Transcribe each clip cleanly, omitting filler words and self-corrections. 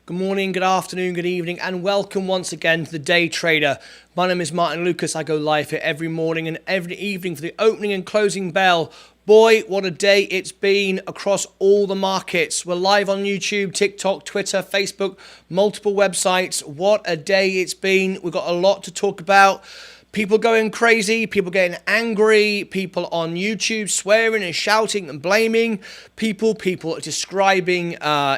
Good morning, good afternoon, good evening, and welcome once again to the Day Trader. My name is Martyn Lucas. I go live here every morning and every evening for the opening and closing bell. Boy, what a day it's been across all the markets. We're live on YouTube, TikTok, Twitter, Facebook, multiple websites. What a day it's been. We've got a lot to talk about. People going crazy, people getting angry, people on YouTube swearing and shouting and blaming, people describing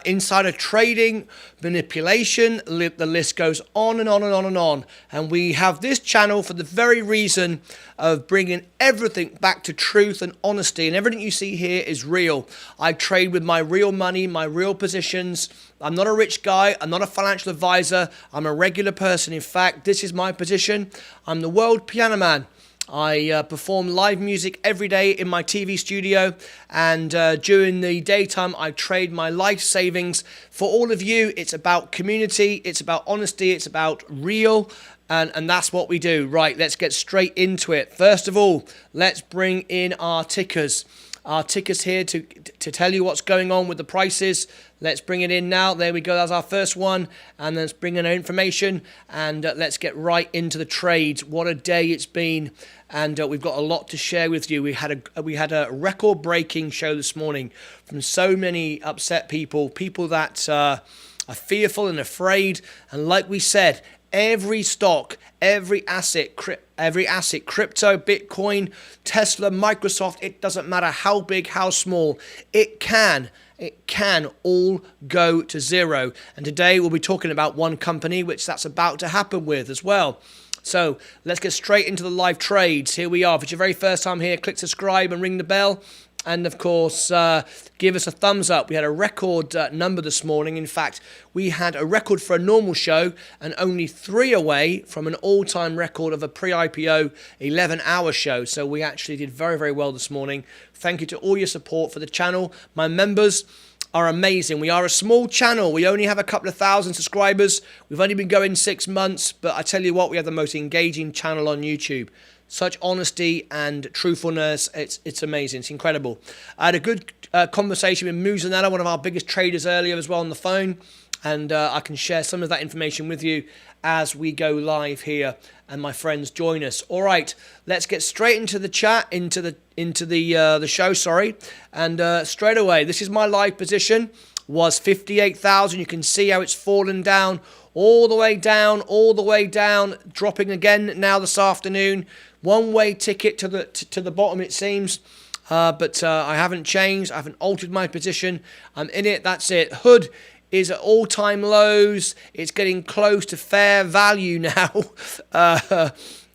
insider trading, manipulation, the list goes on and on and on and on. And we have this channel for the very reason of bringing everything back to truth and honesty, and everything you see here is real. I trade with my real money, my real positions. I'm not a rich guy. I'm not a financial advisor. I'm a regular person. In fact, this is my position. I'm the world piano man. I perform live music every day in my TV studio, and during the daytime I trade my life savings. For all of you, it's about community, it's about honesty, it's about real, and that's what we do. Right, let's get straight into it. First of all, let's bring in our tickers. Our tickers here to tell you what's going on with the prices. Let's bring it in now. There we go. That's our first one. And let's bring in our information and let's get right into the trades. What a day it's been. And we've got a lot to share with you. We had a record-breaking show this morning from so many upset people that are fearful and afraid. And like we said, every stock, every asset, crypto, Bitcoin, Tesla, Microsoft, it doesn't matter how big, how small, it can all go to zero. And today we'll be talking about one company which that's about to happen with as well. So let's get straight into the live trades. Here we are. If it's your very first time here, click subscribe and ring the bell. And of course, give us a thumbs up. We had a record number this morning. In fact, we had a record for a normal show and only 3 away from an all-time record of a pre-IPO 11-hour show. So we actually did very, very well this morning. Thank you to all your support for the channel. My members are amazing. We are a small channel. We only have a couple of thousand subscribers. We've only been going 6 months, but I tell you what, we have the most engaging channel on YouTube. Such honesty and truthfulness, it's amazing, it's incredible. I had a good conversation with Muzanella, one of our biggest traders earlier as well on the phone, and I can share some of that information with you as we go live here and my friends join us. All right, let's get straight into the chat, into the show, sorry. And straight away, this is my live position, was 58,000. You can see how it's fallen down, all the way down, dropping again now this afternoon. One-way ticket to the bottom, it seems. But I haven't changed. I haven't altered my position. I'm in it. That's it. Hood is at all-time lows. It's getting close to fair value now.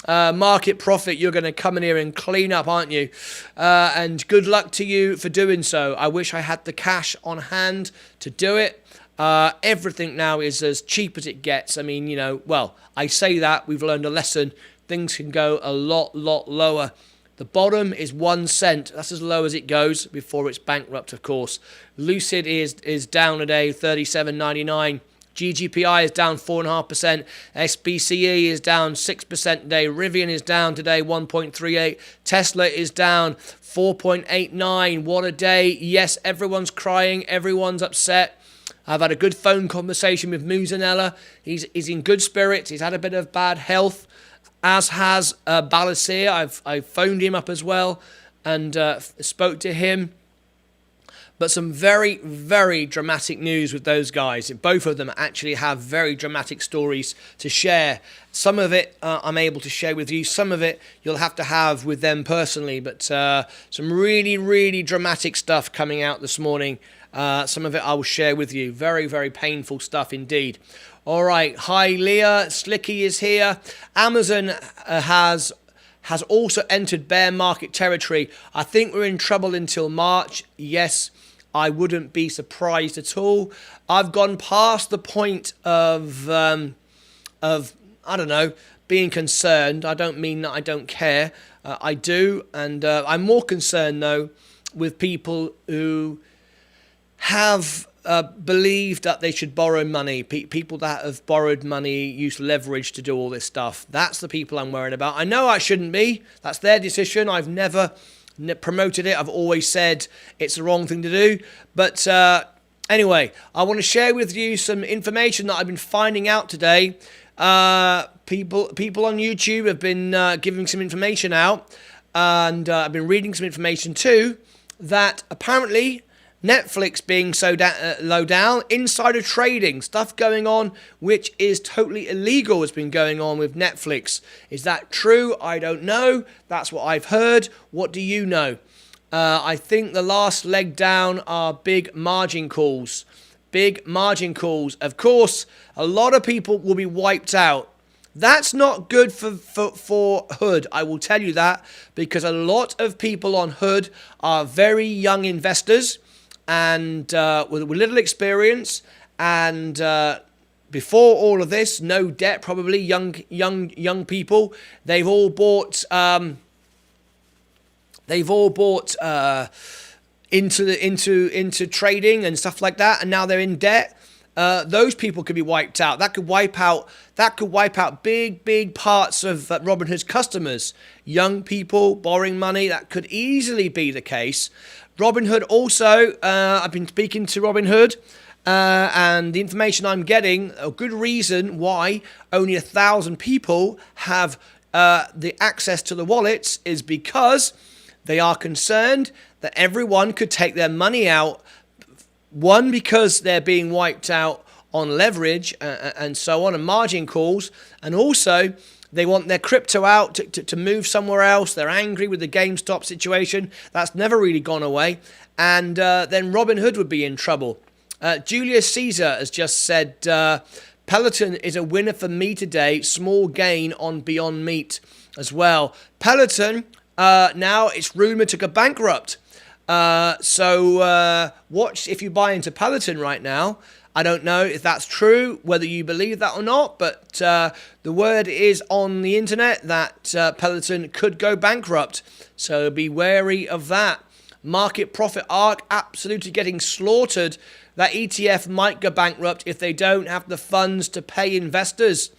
Market profit, you're going to come in here and clean up, aren't you? And good luck to you for doing so. I wish I had the cash on hand to do it. Everything now is as cheap as it gets. I mean, you know, well, I say that. We've learned a lesson. Things can go a lot lower. The bottom is 1 cent. That's as low as it goes before it's bankrupt, of course. Lucid is down today, 37.99. GGPI is down 4.5%. SBCE is down 6% today. Rivian is down today, 1.38. Tesla is down 4.89. What a day. Yes, everyone's crying. Everyone's upset. I've had a good phone conversation with Muzanella. He's in good spirits. He's had a bit of bad health, as has Balasir. I've phoned him up as well and spoke to him. But some very, very dramatic news with those guys. Both of them actually have very dramatic stories to share. Some of it I'm able to share with you. Some of it you'll have to have with them personally. But some really, really dramatic stuff coming out this morning. Some of it I will share with you. Very, very painful stuff indeed. All right. Hi, Leah. Slicky is here. Amazon has also entered bear market territory. I think we're in trouble until March. Yes, I wouldn't be surprised at all. I've gone past the point of I don't know, being concerned. I don't mean that I don't care. I do. And I'm more concerned, though, with people who have believed that they should borrow money. People that have borrowed money, use leverage to do all this stuff. That's the people I'm worried about. I know I shouldn't be. That's their decision. I've never promoted it. I've always said it's the wrong thing to do. But Anyway, I want to share with you some information that I've been finding out today. People on YouTube have been giving some information out, and I've been reading some information too, that apparently Netflix being so low down, insider trading, stuff going on which is totally illegal has been going on with Netflix. Is that true? I don't know. That's what I've heard. What do you know? I think the last leg down are big margin calls. Big margin calls. Of course, a lot of people will be wiped out. That's not good for Hood, I will tell you that, because a lot of people on Hood are very young investors and with little experience, and before all of this, no debt, probably young people. They've all bought into trading and stuff like that, and now they're in debt. Those people could be wiped out. That could wipe out big parts of Robinhood's customers. Young people borrowing money, that could easily be the case. Robinhood also, I've been speaking to Robinhood, and the information I'm getting, a good reason why only 1,000 people have the access to the wallets is because they are concerned that everyone could take their money out. One, because they're being wiped out on leverage and so on, and margin calls. And also, they want their crypto out to move somewhere else. They're angry with the GameStop situation. That's never really gone away. And then Robinhood would be in trouble. Julius Caesar has just said, Peloton is a winner for me today. Small gain on Beyond Meat as well. Peloton, now it's rumored to go bankrupt. So watch if you buy into Peloton right now. I don't know if that's true, whether you believe that or not, but the word is on the internet that Peloton could go bankrupt. So be wary of that. Market Profit Arc absolutely getting slaughtered. That ETF might go bankrupt if they don't have the funds to pay investors.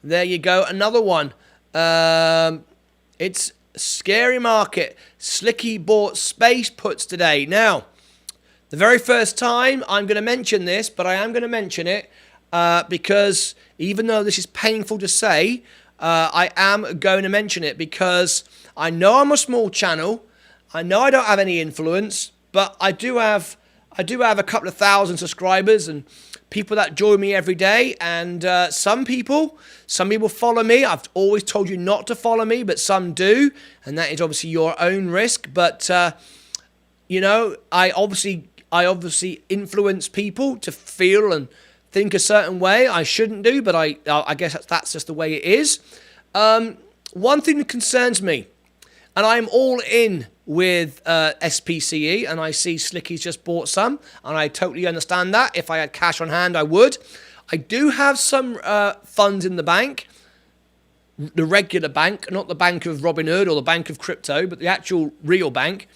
There you go, another one. It's scary market. Slicky bought space puts today. Now, the very first time I'm going to mention this, but I am going to mention it because even though this is painful to say, I am going to mention it because I know I'm a small channel. I know I don't have any influence, but I do have a couple of thousand subscribers and people that join me every day, and some people follow me. I've always told you not to follow me, but some do, and that is obviously your own risk. But you know, I obviously influence people to feel and think a certain way. I shouldn't do, but I guess that's just the way it is. One thing that concerns me, and I'm all in with SPCE, and I see Slicky's just bought some, and I totally understand that. If I had cash on hand, I would. I do have some funds in the bank, the regular bank, not the bank of Robinhood or the bank of crypto, but the actual real bank,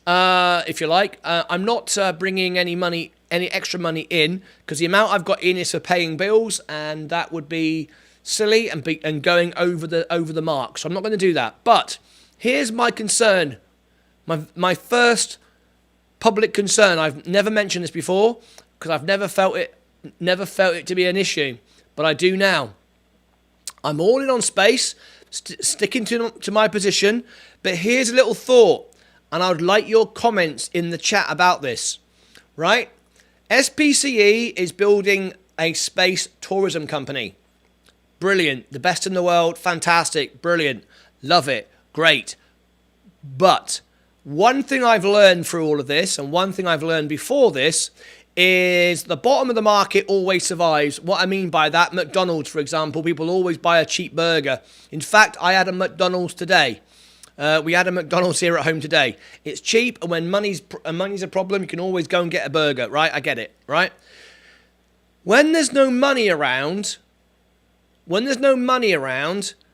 if you like. I'm not bringing any extra money in, because the amount I've got in is for paying bills, and that would be silly and going over the mark. So I'm not going to do that. But here's my concern. My first public concern. I've never mentioned this before because I've never felt it to be an issue, but I do now. I'm all in on space, sticking to my position, but here's a little thought, and I would like your comments in the chat about this, right? SPCE is building a space tourism company. Brilliant. The best in the world. Fantastic. Brilliant. Love it. Great. But one thing I've learned through all of this, and one thing I've learned before this, is the bottom of the market always survives. What I mean by that, McDonald's, for example, people always buy a cheap burger. In fact, I had a McDonald's today. We had a McDonald's here at home today. It's cheap, and when money's a problem, you can always go and get a burger, right? I get it, right? When there's no money around,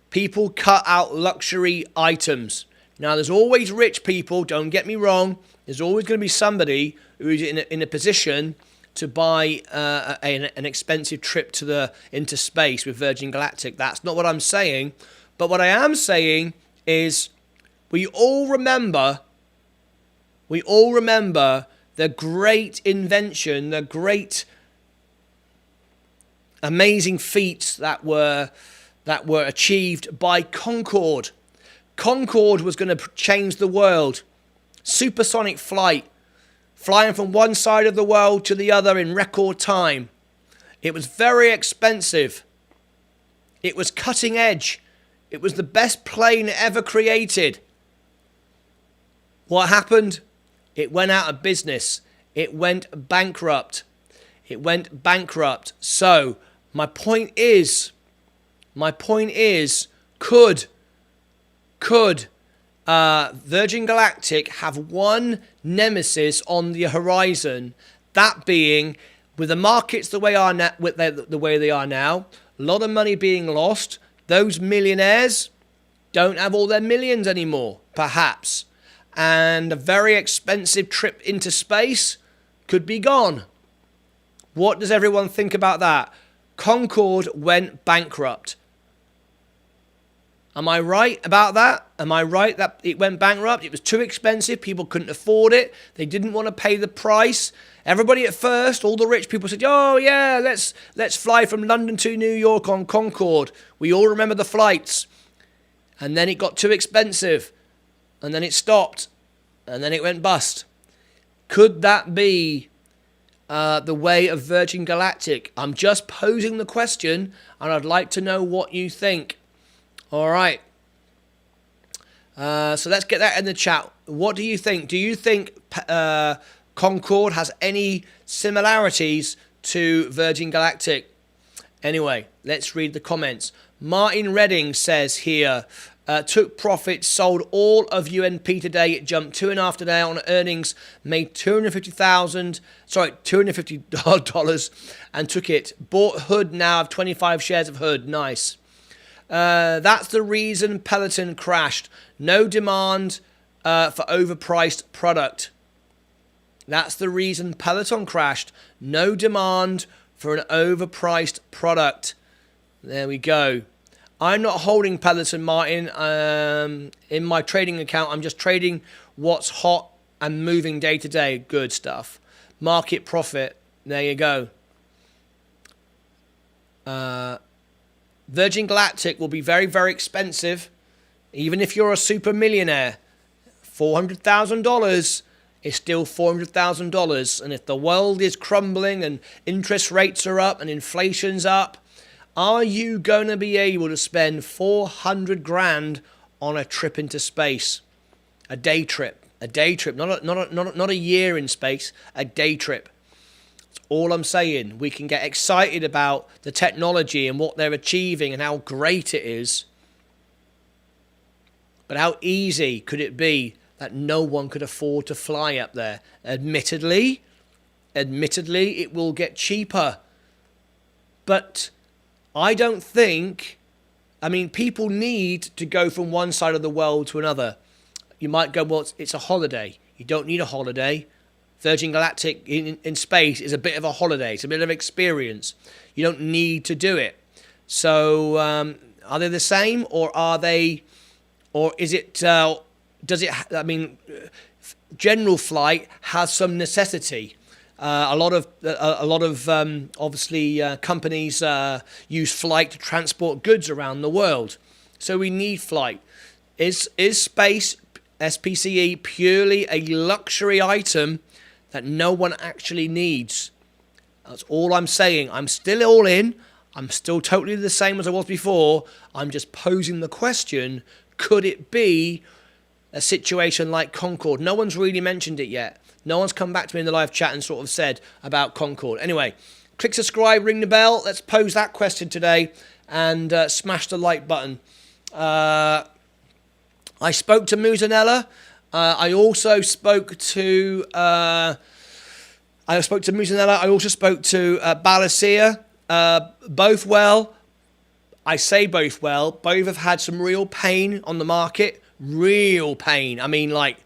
people cut out luxury items. Now, there's always rich people, don't get me wrong. There's always going to be somebody who's in a position to buy an expensive trip into space with Virgin Galactic. That's not what I'm saying. But what I am saying is we all remember the great invention, the great amazing feats that were achieved by Concorde. Concorde was going to change the world. Supersonic flight, flying from one side of the world to the other in record time. It was very expensive. It was cutting edge. It was the best plane ever created. What happened? It went out of business. It went bankrupt. It went bankrupt. So, my point is, could Virgin Galactic have one nemesis on the horizon? That being, with the markets the way they are now, a lot of money being lost. Those millionaires don't have all their millions anymore, perhaps. And a very expensive trip into space could be gone. What does everyone think about that? Concorde went bankrupt. Am I right about that? Am I right that it went bankrupt? It was too expensive. People couldn't afford it. They didn't want to pay the price. Everybody at first, all the rich people said, oh yeah, let's fly from London to New York on Concorde. We all remember the flights. And then it got too expensive. And then it stopped. And then it went bust. Could that be the way of Virgin Galactic? I'm just posing the question, and I'd like to know what you think. All right. So let's get that in the chat. What do you think? Do you think Concorde has any similarities to Virgin Galactic? Anyway, let's read the comments. Martin Redding says here, took profits, sold all of UNP today. It jumped 2.5 today on earnings, made $250 and took it. Bought Hood now, have 25 shares of Hood. Nice. That's the reason Peloton crashed. No demand for overpriced product. That's the reason Peloton crashed. No demand for an overpriced product. There we go. I'm not holding Peloton, Martin. In my trading account, I'm just trading what's hot and moving day to day. Good stuff. Market profit. There you go. Virgin Galactic will be very, very expensive. Even if you're a super millionaire, $400,000 is still $400,000. And if the world is crumbling and interest rates are up and inflation's up, are you going to be able to spend 400 grand on a trip into space? A day trip. A day trip. Not a year in space. A day trip. That's all I'm saying. We can get excited about the technology and what they're achieving and how great it is. But how easy could it be that no one could afford to fly up there? Admittedly, it will get cheaper. But I don't think, people need to go from one side of the world to another. You might go, well, it's a holiday. You don't need a holiday. Virgin Galactic in space is a bit of a holiday. It's a bit of experience. You don't need to do it. So are they the same, or are they, or is it, general flight has some necessity. A lot of companies use flight to transport goods around the world. So we need flight. Is space, SPCE, purely a luxury item that no one actually needs? That's all I'm saying. I'm still all in. I'm still totally the same as I was before. I'm just posing the question, could it be a situation like Concorde? No one's really mentioned it yet. No one's come back to me in the live chat and sort of said about Concorde. Anyway, click subscribe, ring the bell. Let's pose that question today and smash the like button. I spoke to Muzanella. I also spoke to Muzanella. I also spoke to Balasia. Both well. I say both well. Both have had some real pain on the market. Real pain. Like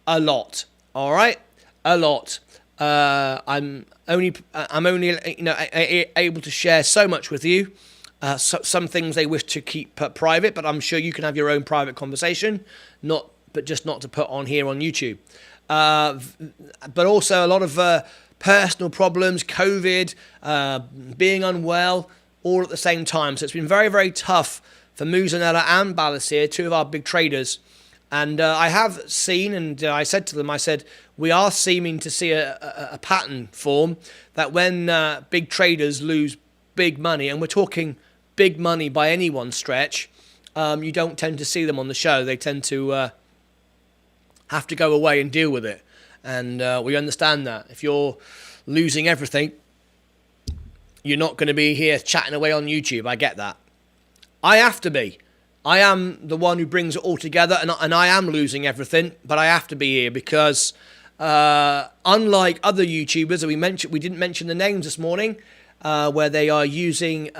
a lot. All right, a lot. I'm only able to share so much with you. Some things they wish to keep private, but I'm sure you can have your own private conversation. Not to put on here on YouTube. but also a lot of personal problems, COVID, being unwell, all at the same time. So it's been very, very tough for Muzanella and Balasir, two of our big traders. And I have seen, and I said to them, I said, we are seeming to see a pattern form that when big traders lose big money, and we're talking big money by anyone's stretch, you don't tend to see them on the show. They tend to have to go away and deal with it. And we understand that. If you're losing everything, you're not going to be here chatting away on YouTube. I get that. I have to be. I am the one who brings it all together, and I am losing everything, but I have to be here because unlike other YouTubers, and we didn't mention the names this morning, where they are using,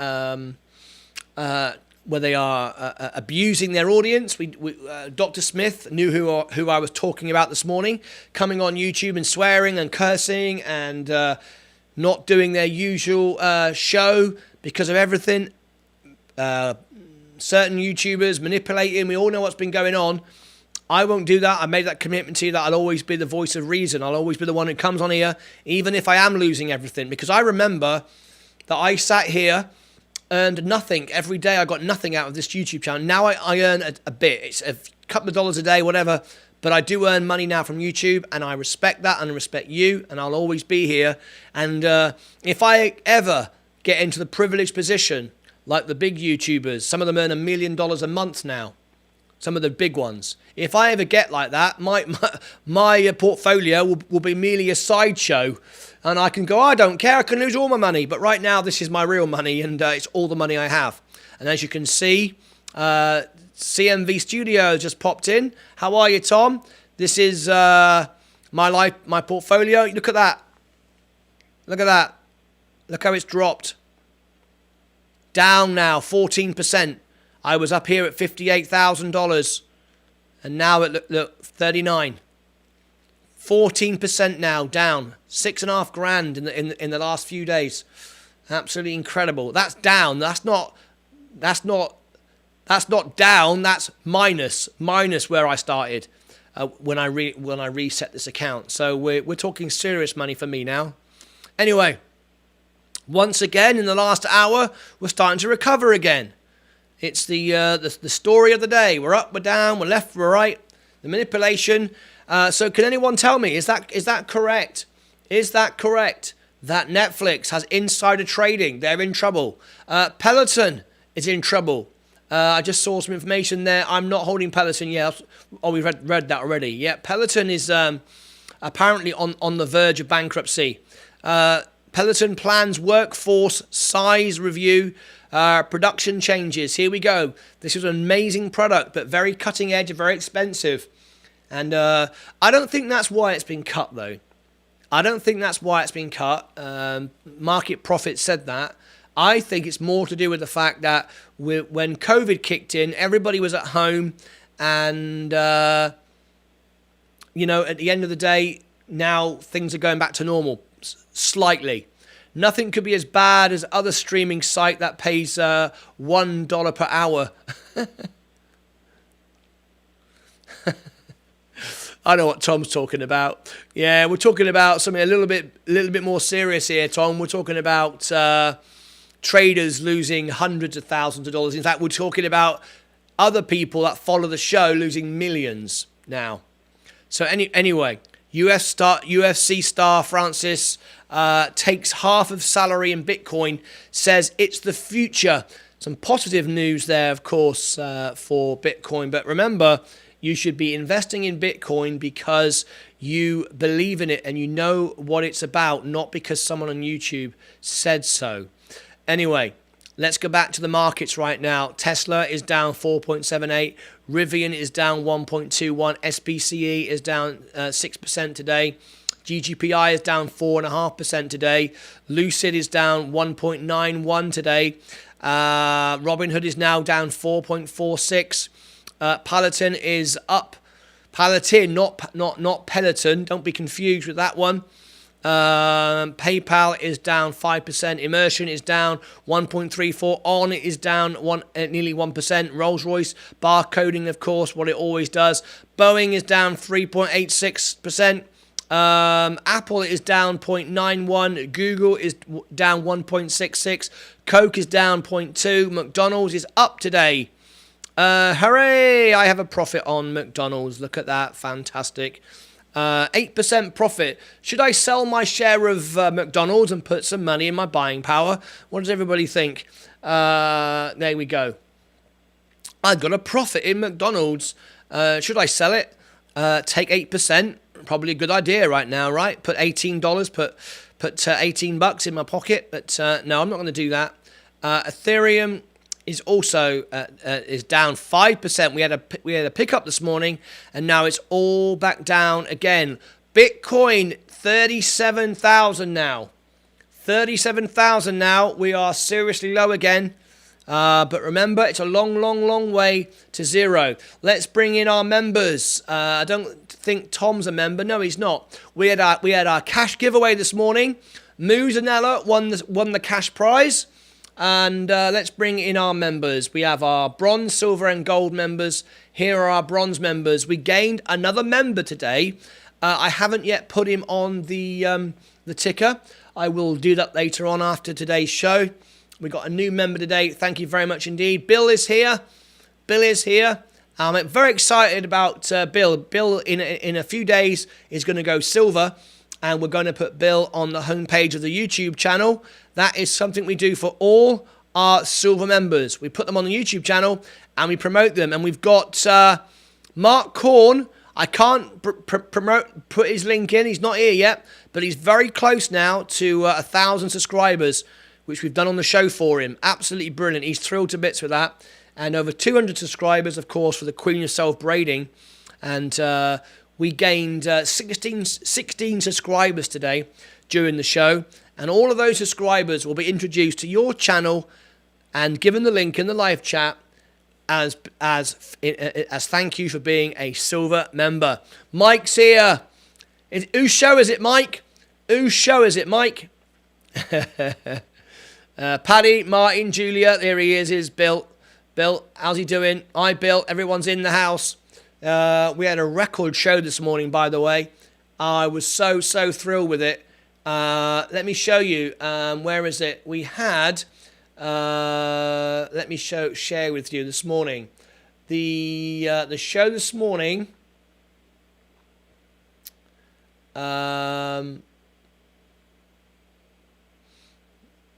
where they are abusing their audience. Dr. Smith knew who I was talking about this morning, coming on YouTube and swearing and cursing and not doing their usual show because of everything. Certain YouTubers manipulating. We all know what's been going on. I won't do that. I made that commitment to you that I'll always be the voice of reason. I'll always be the one who comes on here, even if I am losing everything. Because I remember that I sat here, earned nothing every day. I got nothing out of this YouTube channel. Now I earn a bit. It's a couple of dollars a day, whatever. But I do earn money now from YouTube, and I respect that, and I respect you, and I'll always be here. And if I ever get into the privileged position like the big YouTubers, some of them earn $1 million a month now, some of the big ones. If I ever get like that, my portfolio will be merely a sideshow, and I can go, I don't care, I can lose all my money. But right now, this is my real money, and it's all the money I have. And as you can see, CMV Studio just popped in. How are you, Tom? This is my portfolio. Look at that. Look at that. Look how it's dropped. Down now, 14%. I was up here at $58,000, and now at 39. 14% now down, $6,500 in the last few days. Absolutely incredible. That's down. That's not down. That's minus where I started when I reset this account. So we're talking serious money for me now. Anyway. Once again, in the last hour, we're starting to recover again. It's the story of the day. We're up, we're down, we're left, we're right. The manipulation. So can anyone tell me, is that correct? Is that correct that Netflix has insider trading? They're in trouble. Peloton is in trouble. I just saw some information there. I'm not holding Peloton yet. Oh, we've read that already. Yeah, Peloton is apparently on the verge of bankruptcy. Peloton plans workforce size review, production changes. Here we go. This is an amazing product, but very cutting edge and very expensive. And I don't think that's why it's been cut, though. I don't think that's why it's been cut. Market Profit said that. I think it's more to do with the fact that when COVID kicked in, everybody was at home. And, you know, at the end of the day, now things are going back to normal. Slightly. Nothing could be as bad as other streaming site that pays $1 per hour. I know what Tom's talking about. Yeah, we're talking about something a little bit more serious here, Tom. We're talking about traders losing hundreds of thousands of dollars. In fact, we're talking about other people that follow the show losing millions now. So anyway, UFC star Francis takes half of salary in Bitcoin, says it's the future. Some positive news there, of course, for Bitcoin. But remember, you should be investing in Bitcoin because you believe in it and you know what it's about, not because someone on YouTube said so. Anyway, let's go back to the markets right now. Tesla is down 4.78. Rivian is down 1.21. SPCE is down 6% today. GGPI is down 4.5% today. Lucid is down 1.91 today. Robinhood is now down 4.46. Peloton is up. Peloton, not Peloton. Don't be confused with that one. PayPal is down 5%. Immersion is down 1.34. On is down nearly 1%. Rolls-Royce barcoding, of course, what it always does. Boeing is down 3.86%. Apple is down 0.91. Google is down 1.66. Coke is down 0.2. McDonald's is up today. Hooray! I have a profit on McDonald's. Look at that. Fantastic. 8% profit. Should I sell my share of McDonald's and put some money in my buying power? What does everybody think? There we go. I've got a profit in McDonald's. Should I sell it? Take 8%. Probably a good idea right now, right? Put $18. Put $18 in my pocket. But no, I'm not going to do that. Ethereum is also is down 5%. We had a pickup this morning, and now it's all back down again. Bitcoin 37,000 now. 37,000 now. We are seriously low again. But remember, it's a long way to zero. Let's bring in our members. I don't think Tom's a member. No, he's not. We had our cash giveaway this morning. Muzanella won the cash prize. And let's bring in our members. We have our bronze, silver, and gold members. Here are our bronze members. We gained another member today. I haven't yet put him on the ticker. I will do that later on after today's show. We got a new member today. Thank you very much indeed. Bill is here. Bill is here. I'm very excited about Bill. Bill, in a few days, is going to go silver. And we're going to put Bill on the homepage of the YouTube channel. That is something we do for all our silver members. We put them on the YouTube channel and we promote them. And we've got Mark Korn. I can't put his link in. He's not here yet. But he's very close now to 1,000 subscribers, which we've done on the show for him. Absolutely brilliant. He's thrilled to bits with that. And over 200 subscribers, of course, for the Queen of Self-Braiding. And we gained 16 subscribers today during the show. And all of those subscribers will be introduced to your channel and given the link in the live chat as thank you for being a silver member. Mike's here. Whose show is it, Mike? Whose show is it, Mike? Paddy, Martin, Julia, there he is Bill. Bill, how's he doing? Hi, Bill. Everyone's in the house. We had a record show this morning, by the way. I was so thrilled with it. Let me show you. Where is it? We had. Let me share with you this morning. The show this morning.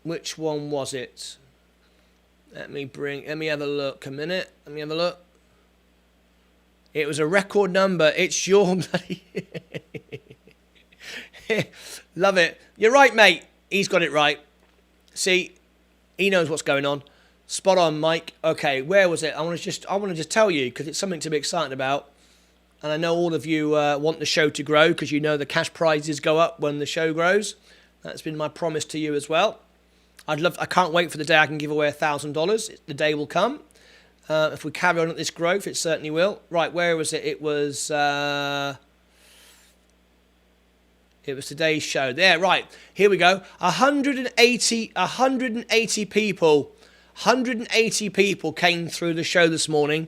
Which one was it? Let me have a look a minute. Let me have a look. It was a record number. It's your bloody... Love it. You're right, mate. He's got it right. See, he knows what's going on. Spot on, Mike. Okay, where was it? I want to just tell you because it's something to be excited about. And I know all of you want the show to grow because you know the cash prizes go up when the show grows. That's been my promise to you as well. I can't wait for the day I can give away $1,000. The day will come. If we carry on at this growth, it certainly will. Right, where was it? It was today's show. There, right. Here we go. 180 people. 180 people came through the show this morning.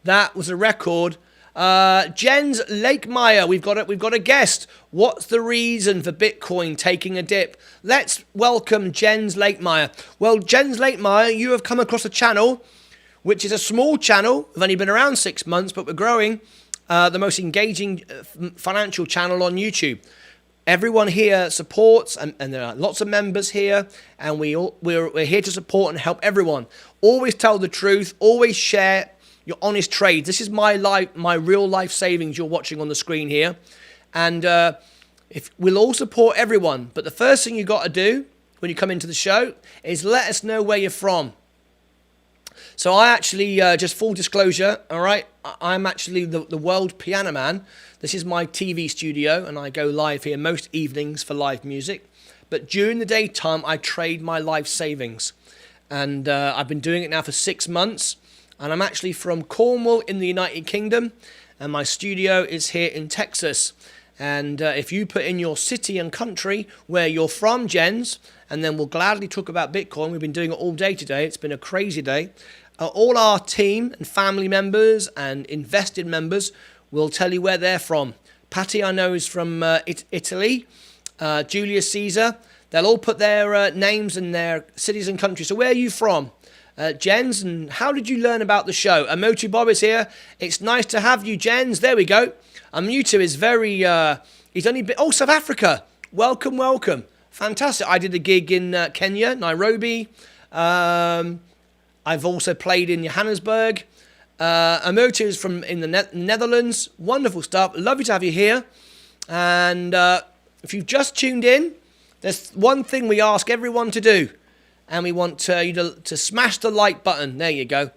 That was a record. Jens Lakemeyer, we've got a guest. What's the reason for Bitcoin taking a dip? Let's welcome Jens Lakemeyer. Well, Jens Lakemeyer, you have come across a channel, which is a small channel. We've only been around 6 months, but we're growing. The most engaging financial channel on YouTube. Everyone here supports, and there are lots of members here, and we're here to support and help everyone. Always tell the truth. Always share your honest trades. This is my real life savings you're watching on the screen here. And if we'll all support everyone. But the first thing you got to do when you come into the show is let us know where you're from. So I actually, just full disclosure, all right, I'm actually the world piano man. This is my TV studio, and I go live here most evenings for live music. But during the daytime, I trade my life savings. And I've been doing it now for 6 months. And I'm actually from Cornwall in the United Kingdom. And my studio is here in Texas. And if you put in your city and country where you're from, Jens, and then we'll gladly talk about Bitcoin. We've been doing it all day today. It's been a crazy day. All our team and family members and invested members will tell you where they're from. Patty, I know, is from Italy. Julius Caesar. They'll all put their names and their cities and countries. So where are you from? Jens, and how did you learn about the show? Amotu Bob is here. It's nice to have you, Jens. There we go. Amutu is very, he's only been, oh, South Africa. Welcome, welcome. Fantastic. I did a gig in Kenya, Nairobi. I've also played in Johannesburg. Amotu is from in the Netherlands. Wonderful stuff. Lovely to have you here. And if you've just tuned in, there's one thing we ask everyone to do. And we want you to smash the like button. There you go.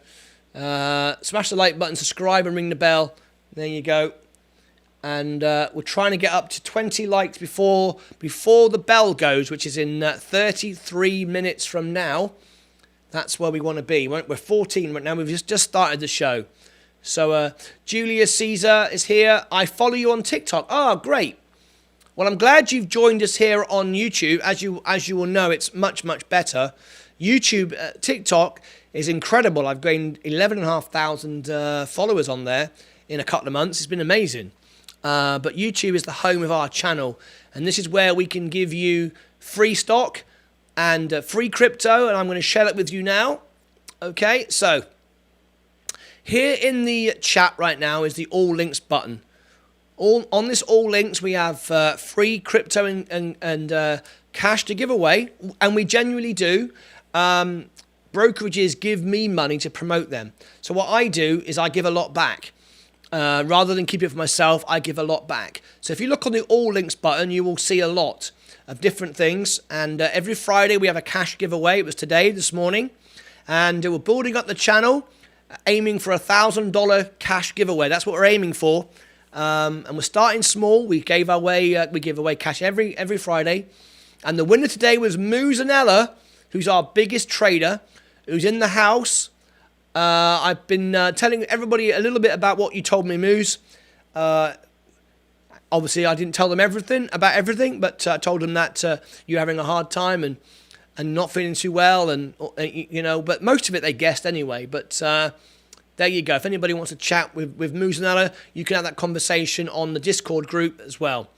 Smash the like button, subscribe and ring the bell. There you go. And we're trying to get up to 20 likes before the bell goes, which is in 33 minutes from now. That's where we want to be. We're 14 right now. We've just started the show. So Julius Caesar is here. I follow you on TikTok. Oh, great. Well, I'm glad you've joined us here on YouTube. As you will know, it's much, much better. YouTube, TikTok is incredible. I've gained 11,500 followers on there in a couple of months. It's been amazing. But YouTube is the home of our channel. And this is where we can give you free stock and free crypto. And I'm going to share it with you now. Okay, so here in the chat right now is the all links button. On this all links, we have free crypto and cash to give away, and we genuinely do. Brokerages give me money to promote them. So what I do is I give a lot back. Rather than keep it for myself, I give a lot back. So if you look on the all links button, you will see a lot of different things. And every Friday we have a cash giveaway. It was today, this morning. And we're building up the channel, aiming for $1,000 cash giveaway. That's what we're aiming for. And we're starting small. We give away cash every Friday. And the winner today was Muzanella, who's our biggest trader, who's in the house. I've been telling everybody a little bit about what you told me, Muz. Obviously, I didn't tell them about everything, but I told them that you're having a hard time and not feeling too well, and you know. But most of it they guessed anyway. But there you go. If anybody wants to chat with Muzanella, you can have that conversation on the Discord group as well.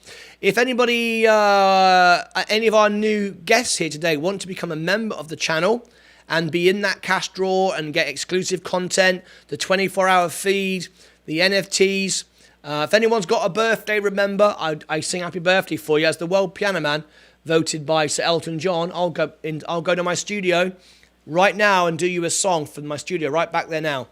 If anybody, any of our new guests here today want to become a member of the channel and be in that cash draw and get exclusive content, the 24-hour feed, the NFTs. If anyone's got a birthday, remember, I sing happy birthday for you. As the World Piano Man, voted by Sir Elton John, I'll go to my studio right now and do you a song for my studio right back there now.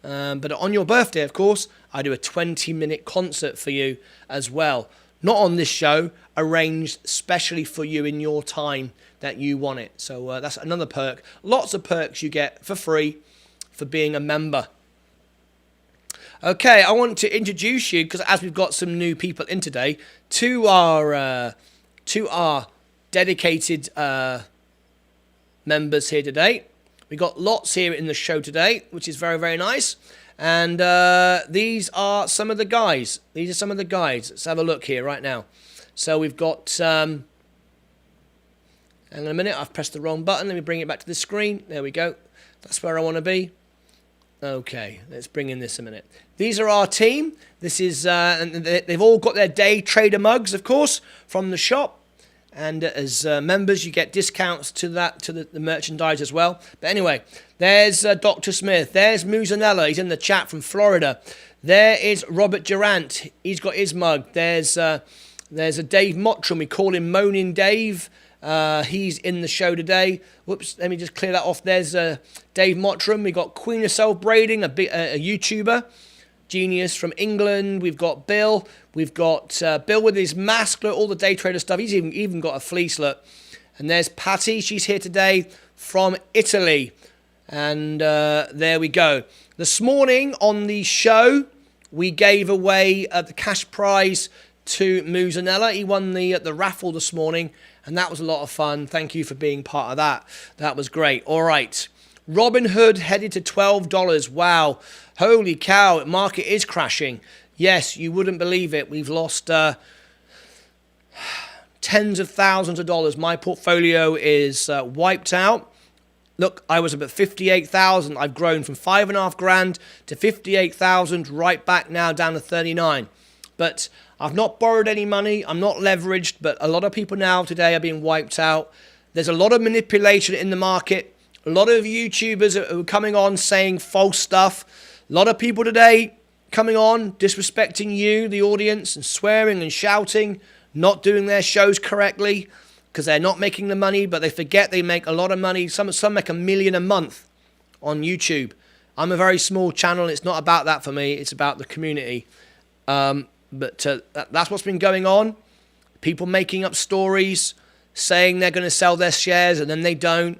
But on your birthday, of course, I do a 20-minute concert for you as well. Not on this show, arranged specially for you in your time that you want it. So that's another perk. Lots of perks you get for free for being a member. Okay, I want to introduce you, because as we've got some new people in today, to our dedicated members here today. We got lots here in the show today, which is very, very nice. And these are some of the guys. Let's have a look here right now. So we've got, hang on a minute, I've pressed the wrong button. Let me bring it back to the screen. There we go. That's where I want to be. Okay, let's bring in this a minute. These are our team. This is, and they've all got their day trader mugs, of course, from the shop. And as members, you get discounts to the merchandise as well. But anyway, there's Dr. Smith. There's Muzanella. He's in the chat from Florida. There is Robert Durant. He's got his mug. There's a Dave Mottram. We call him Moaning Dave. He's in the show today. Whoops, let me just clear that off. There's Dave Mottram. We got Queen of Self-Braiding, a YouTuber. Genius from England. We've got Bill. We've got Bill with his mask, look, all the day trader stuff. He's even got a fleece, look. And there's Patty. She's here today from Italy. And there we go. This morning on the show, we gave away the cash prize to Muzanella. He won the raffle this morning, and that was a lot of fun. Thank you for being part of that. That was great. All right. Robinhood headed to $12. Wow. Holy cow, market is crashing. Yes, you wouldn't believe it. We've lost tens of thousands of dollars. My portfolio is wiped out. Look, I was about 58,000. I've grown from 5.5 grand to 58,000, right back now down to 39. But I've not borrowed any money. I'm not leveraged, but a lot of people now today are being wiped out. There's a lot of manipulation in the market. A lot of YouTubers are coming on saying false stuff. A lot of people today coming on disrespecting you, the audience, and swearing and shouting, not doing their shows correctly because they're not making the money, but they forget they make a lot of money. Some make $1 million a month on YouTube. I'm a very small channel. It's not about that for me. It's about the community. But that's what's been going on. People making up stories, saying they're going to sell their shares and then they don't.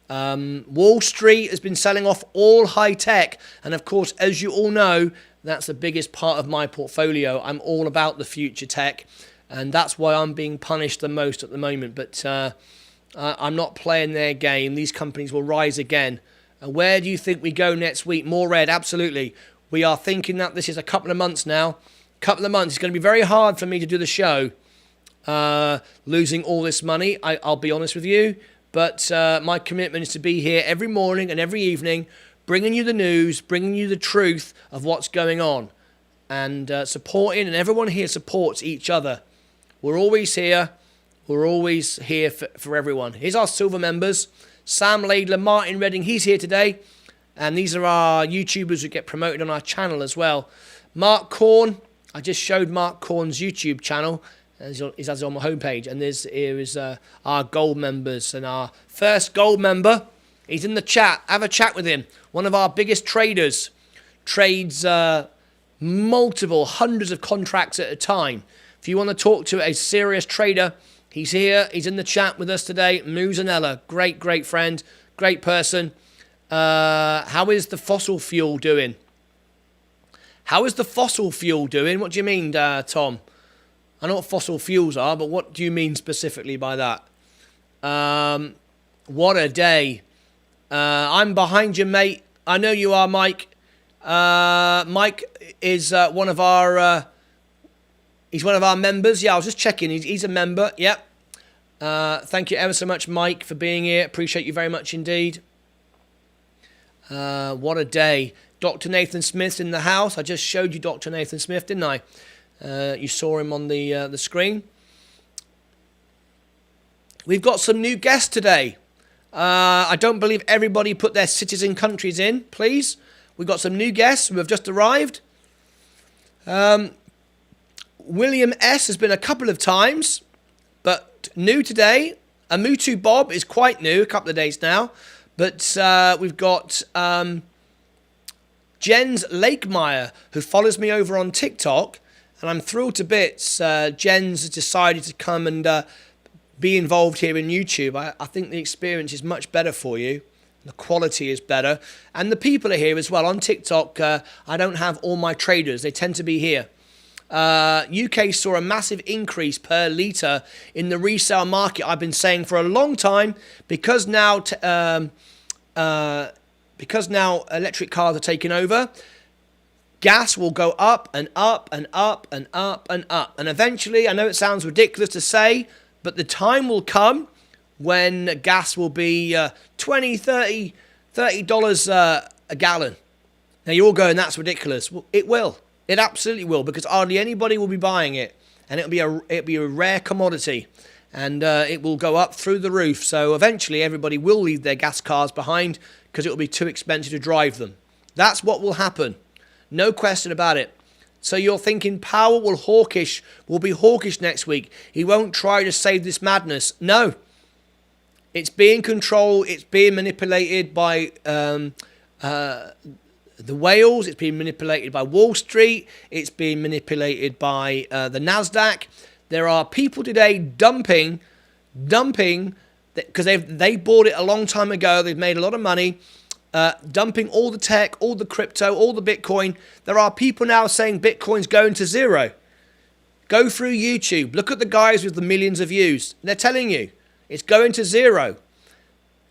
Wall Street has been selling off all high tech. And of course, as you all know, that's the biggest part of my portfolio. I'm all about the future tech. And that's why I'm being punished the most at the moment. But I'm not playing their game. These companies will rise again. Where do you think we go next week? More red, absolutely. We are thinking that this is a couple of months now. Couple of months. It's going to be very hard for me to do the show. Losing all this money, I'll be honest with you. But my commitment is to be here every morning and every evening, bringing you the news, bringing you the truth of what's going on. And supporting, and everyone here supports each other. We're always here. We're always here for everyone. Here's our silver members. Sam Laidler, Martin Redding, he's here today. And these are our YouTubers who get promoted on our channel as well. Mark Korn, I just showed Mark Korn's YouTube channel. He's on my homepage. And here is our gold members. And our first gold member, he's in the chat. Have a chat with him. One of our biggest traders. Trades multiple hundreds of contracts at a time. If you want to talk to a serious trader, he's here. He's in the chat with us today. Muzanella, great friend, great person. How is the fossil fuel doing? How is the fossil fuel doing? What do you mean, Tom? I know what fossil fuels are, but what do you mean specifically by that? What a day. I'm behind you, mate. I know you are, Mike. Mike is one of our... he's one of our members. Yeah, I was just checking. He's a member. Yep. Thank you ever so much, Mike, for being here. Appreciate you very much indeed. What a day. Dr. Nathan Smith's in the house. I just showed you Dr. Nathan Smith, didn't I? You saw him on the screen. We've got some new guests today. I don't believe everybody put their cities and countries in, please. We've got some new guests who have just arrived. William S. has been a couple of times, but new today. Amutu Bob is quite new, a couple of days now. But we've got Jens Lakemeyer, who follows me over on TikTok. And I'm thrilled to bits. Jens has decided to come and be involved here in YouTube. I think the experience is much better for you. The quality is better. And the people are here as well. On TikTok, I don't have all my traders. They tend to be here. UK saw a massive increase per litre in the resale market. I've been saying for a long time, because now electric cars are taking over, gas will go up and up and up and up and up. And eventually, I know it sounds ridiculous to say, but the time will come when gas will be $20, $30 a gallon. Now you're all going, that's ridiculous. Well, it will. It absolutely will, because hardly anybody will be buying it. And it'll be a rare commodity. And it will go up through the roof. So eventually everybody will leave their gas cars behind because it will be too expensive to drive them. That's what will happen. No question about it. So you're thinking Powell will be hawkish next week. He won't try to save this madness. No. It's being controlled. It's being manipulated by the whales. It's being manipulated by Wall Street. It's being manipulated by the NASDAQ. There are people today dumping, because they bought it a long time ago. They've made a lot of money. Dumping all the tech, all the crypto, all the Bitcoin. There are people now saying Bitcoin's going to zero. Go through YouTube. Look at the guys with the millions of views. They're telling you it's going to zero.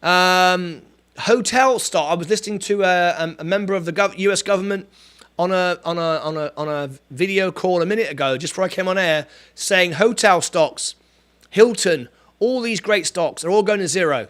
Hotel stock. I was listening to a member of the US government on a video call a minute ago, just before I came on air, saying hotel stocks, Hilton, all these great stocks are all going to zero.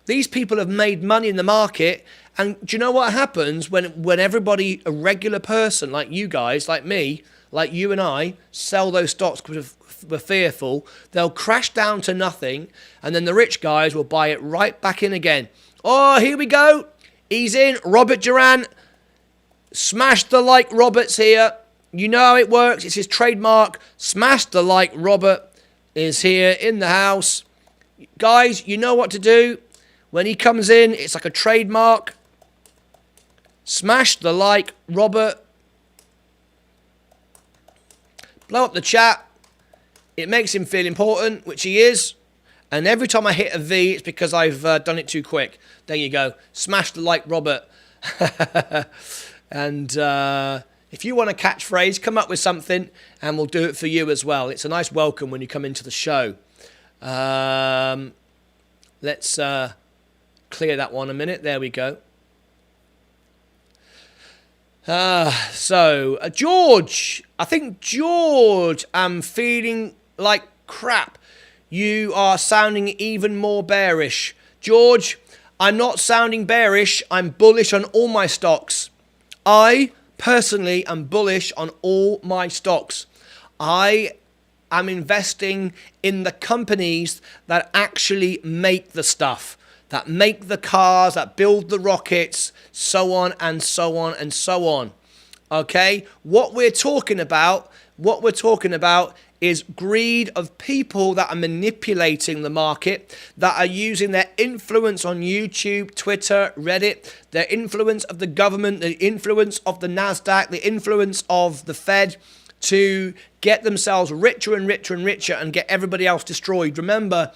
These people have made money in the market, and do you know what happens when everybody, a regular person like you guys, like me, like you and I, sell those stocks because we're fearful? They'll crash down to nothing, and then the rich guys will buy it right back in again. Oh, here we go. He's in. Robert Duran. Smash the like Robert's here. You know how it works. It's his trademark. Smash the like Robert is here in the house. Guys, you know what to do. When he comes in, it's like a trademark. Smash the like Robert. Blow up the chat. It makes him feel important, which he is. And every time I hit a V, it's because I've done it too quick. There you go. Smash the like Robert. And if you want a catchphrase, come up with something and we'll do it for you as well. It's a nice welcome when you come into the show. Let's clear that one a minute. There we go. George. I think George, I'm feeling like crap. You are sounding even more bearish. George, I'm not sounding bearish. I'm bullish on all my stocks. I personally am bullish on all my stocks. I am investing in the companies that actually make the stuff, that make the cars, that build the rockets, so on and so on and so on. Okay? What we're talking about is greed of people that are manipulating the market, that are using their influence on YouTube, Twitter, Reddit, their influence of the government, the influence of the NASDAQ, the influence of the Fed to get themselves richer and richer and richer and get everybody else destroyed. Remember,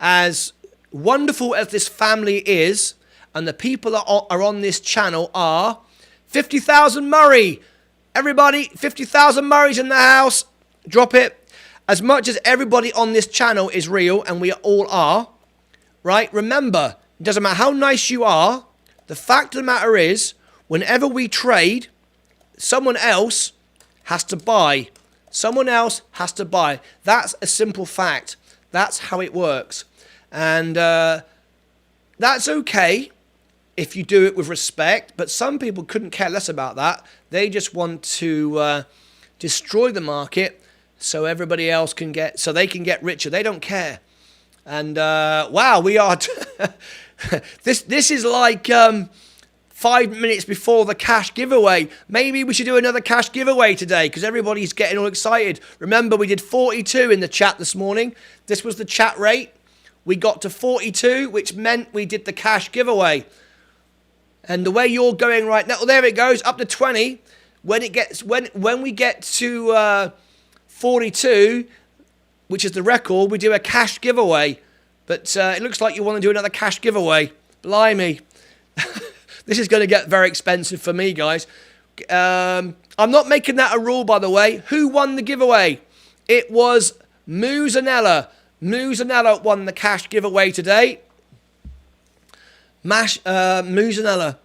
as wonderful as this family is, and the people that are on this channel are 50,000 Murray. Everybody, 50,000 Murray's in the house. Drop it. As much as everybody on this channel is real, and we all are, right? Remember, it doesn't matter how nice you are. The fact of the matter is, whenever we trade, someone else has to buy. Someone else has to buy. That's a simple fact. That's how it works. And that's okay if you do it with respect. But some people couldn't care less about that. They just want to destroy the market so everybody else can get, so they can get richer. They don't care. And wow, we are. This is like 5 minutes before the cash giveaway. Maybe we should do another cash giveaway today because everybody's getting all excited. Remember, we did 42 in the chat this morning. This was the chat rate. We got to 42, which meant we did the cash giveaway. And the way you're going right now, well, there it goes, up to 20. When it gets, when we get to 42, which is the record, we do a cash giveaway. But it looks like you want to do another cash giveaway. Blimey. This is going to get very expensive for me, guys. I'm not making that a rule, by the way. Who won the giveaway? It was Muzanella. Muzanella won the cash giveaway today. Muzanella.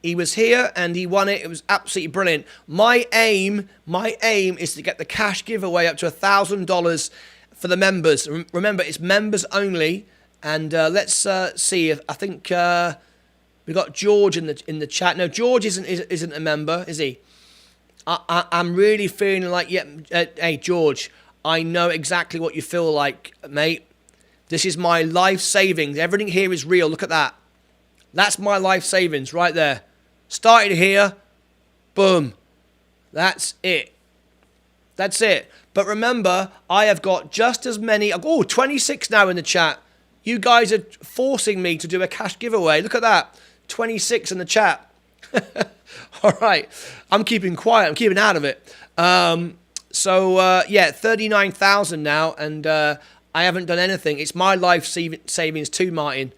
He was here and he won it. It was absolutely brilliant. My aim is to get the cash giveaway up to $1,000 for the members. Remember, it's members only. And let's see. I think we got George in the chat. No, George isn't a member, is he? I'm really feeling like, yeah. Hey, George, I know exactly what you feel like, mate. This is my life savings. Everything here is real. Look at that. That's my life savings right there. Started here. Boom. That's it. That's it. But remember, I have got just as many. Oh, 26 now in the chat. You guys are forcing me to do a cash giveaway. Look at that. 26 in the chat. All right. I'm keeping quiet. I'm keeping out of it. Yeah, 39,000 now. And I haven't done anything. It's my life savings too, Martin.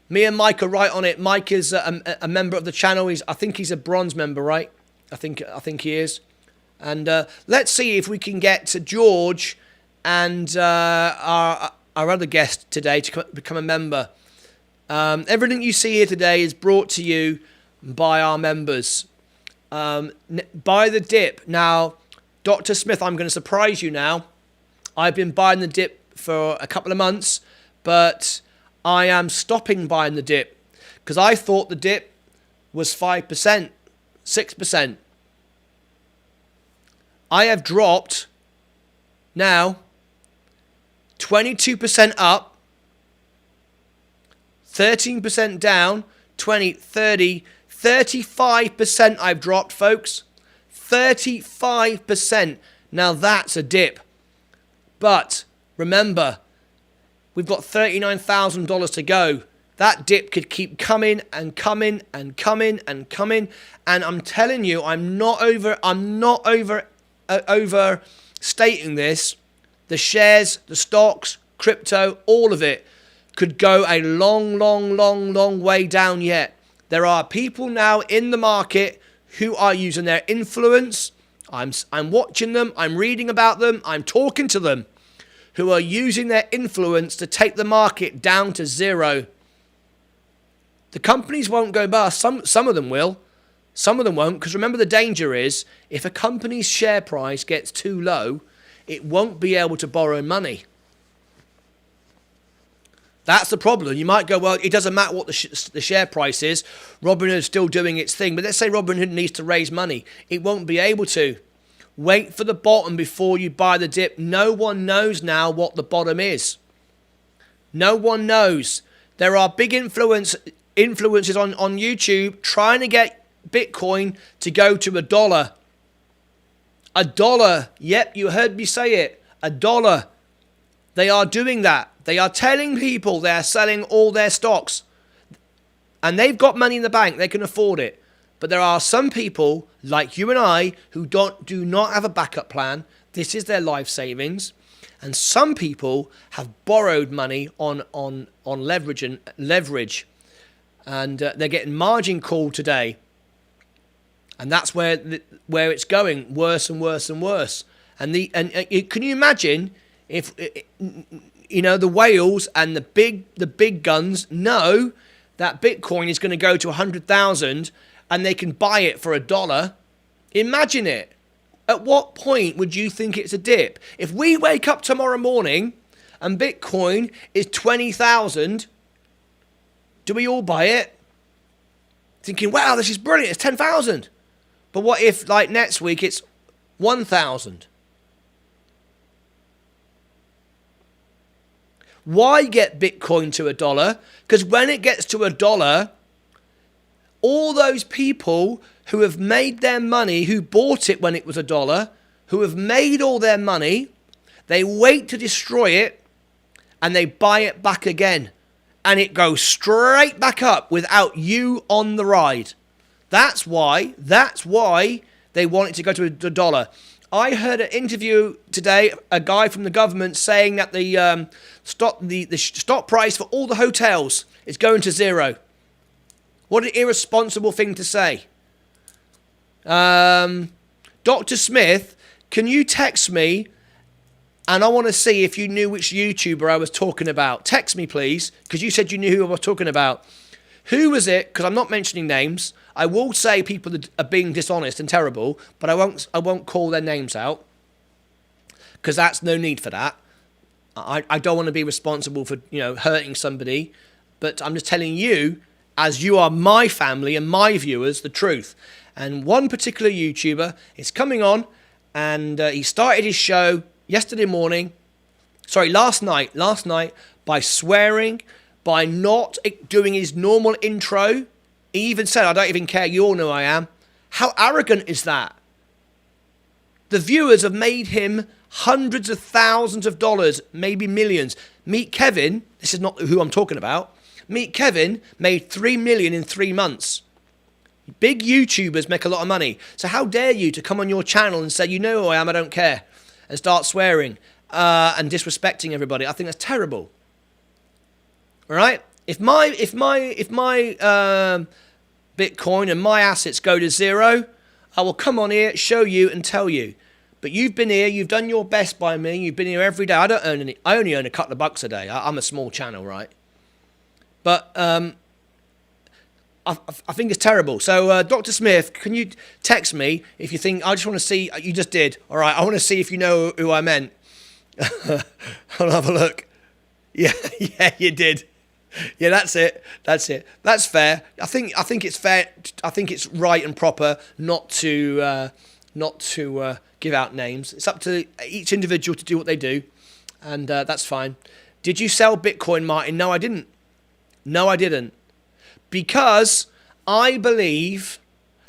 Me and Mike are right on it. Mike is a member of the channel. I think he's a bronze member, right? I think he is. And let's see if we can get to George and our other guest today to become a member. Everything you see here today is brought to you by our members. Buy the dip. Now, Dr. Smith, I'm going to surprise you now. I've been buying the dip for a couple of months, but I am stopping buying the dip because I thought the dip was 5%, 6%. I have dropped now 22% up, 13% down, 20, 30, 35% I've dropped, folks. 35%. Now that's a dip. But remember, we've got $39,000 to go. That dip could keep coming and coming and coming and coming. And I'm telling you, I'm not overstating this. The shares, the stocks, crypto, all of it could go a long, long, long, long way down yet. There are people now in the market who are using their influence. I'm watching them. I'm reading about them. I'm talking to them, who are using their influence to take the market down to zero. The companies won't go bust. Some of them will. Some of them won't, because remember, the danger is if a company's share price gets too low, it won't be able to borrow money. That's the problem. You might go, well, it doesn't matter what the share price is. Robinhood is still doing its thing. But let's say Robinhood needs to raise money. It won't be able to. Wait for the bottom before you buy the dip. No one knows now what the bottom is. No one knows. There are big influencers on YouTube trying to get Bitcoin to go to $1. $1. Yep, you heard me say it. $1. They are doing that. They are telling people they're selling all their stocks. And they've got money in the bank. They can afford it. But there are some people like you and I who do not have a backup plan. This is their life savings. And some people have borrowed money on leverage. And they're getting margin called today. And that's where it's going, worse and worse and worse. And can you imagine if the whales and the big guns know that Bitcoin is going to go to 100,000 and they can buy it for $1? Imagine it. At what point would you think it's a dip? If we wake up tomorrow morning and Bitcoin is 20,000, do we all buy it? Thinking, wow, this is brilliant, it's 10,000. But what if, like next week, it's 1,000? Why get Bitcoin to $1? Because when it gets to $1, all those people who have made their money, who bought it when it was $1, who have made all their money, they wait to destroy it and they buy it back again. And it goes straight back up without you on the ride. That's why they want it to go to $1. I heard an interview today, a guy from the government saying that the stock price for all the hotels is going to zero. What an irresponsible thing to say. Dr. Smith, can you text me? And I want to see if you knew which YouTuber I was talking about. Text me, please, because you said you knew who I was talking about. Who was it? Because I'm not mentioning names. I will say people that are being dishonest and terrible, but I won't call their names out, because that's no need for that. I don't want to be responsible for hurting somebody, but I'm just telling you, as you are my family and my viewers, the truth. And one particular YouTuber is coming on, and he started his show last night, by swearing, by not doing his normal intro. He even said, I don't even care, you all know who I am. How arrogant is that? The viewers have made him hundreds of thousands of dollars, maybe millions. Meet Kevin, this is not who I'm talking about. Meet Kevin made $3 million in 3 months. Big YouTubers make a lot of money. So how dare you to come on your channel and say, you know who I am, I don't care, and start swearing and disrespecting everybody. I think that's terrible. All right? If my Bitcoin and my assets go to zero, I will come on here, show you and tell you. But you've been here, you've done your best by me, you've been here every day. I don't earn any, I only earn a couple of bucks a day. I'm a small channel, right? But I think it's terrible. So, Dr. Smith, can you text me if you think, I just want to see, you just did. All right, I want to see if you know who I meant. I'll have a look. Yeah, yeah, you did. Yeah, that's it. That's it. That's fair. I think it's fair. I think it's right and proper not to give out names. It's up to each individual to do what they do, and that's fine. Did you sell Bitcoin, Martin? No, I didn't. No, I didn't. Because I believe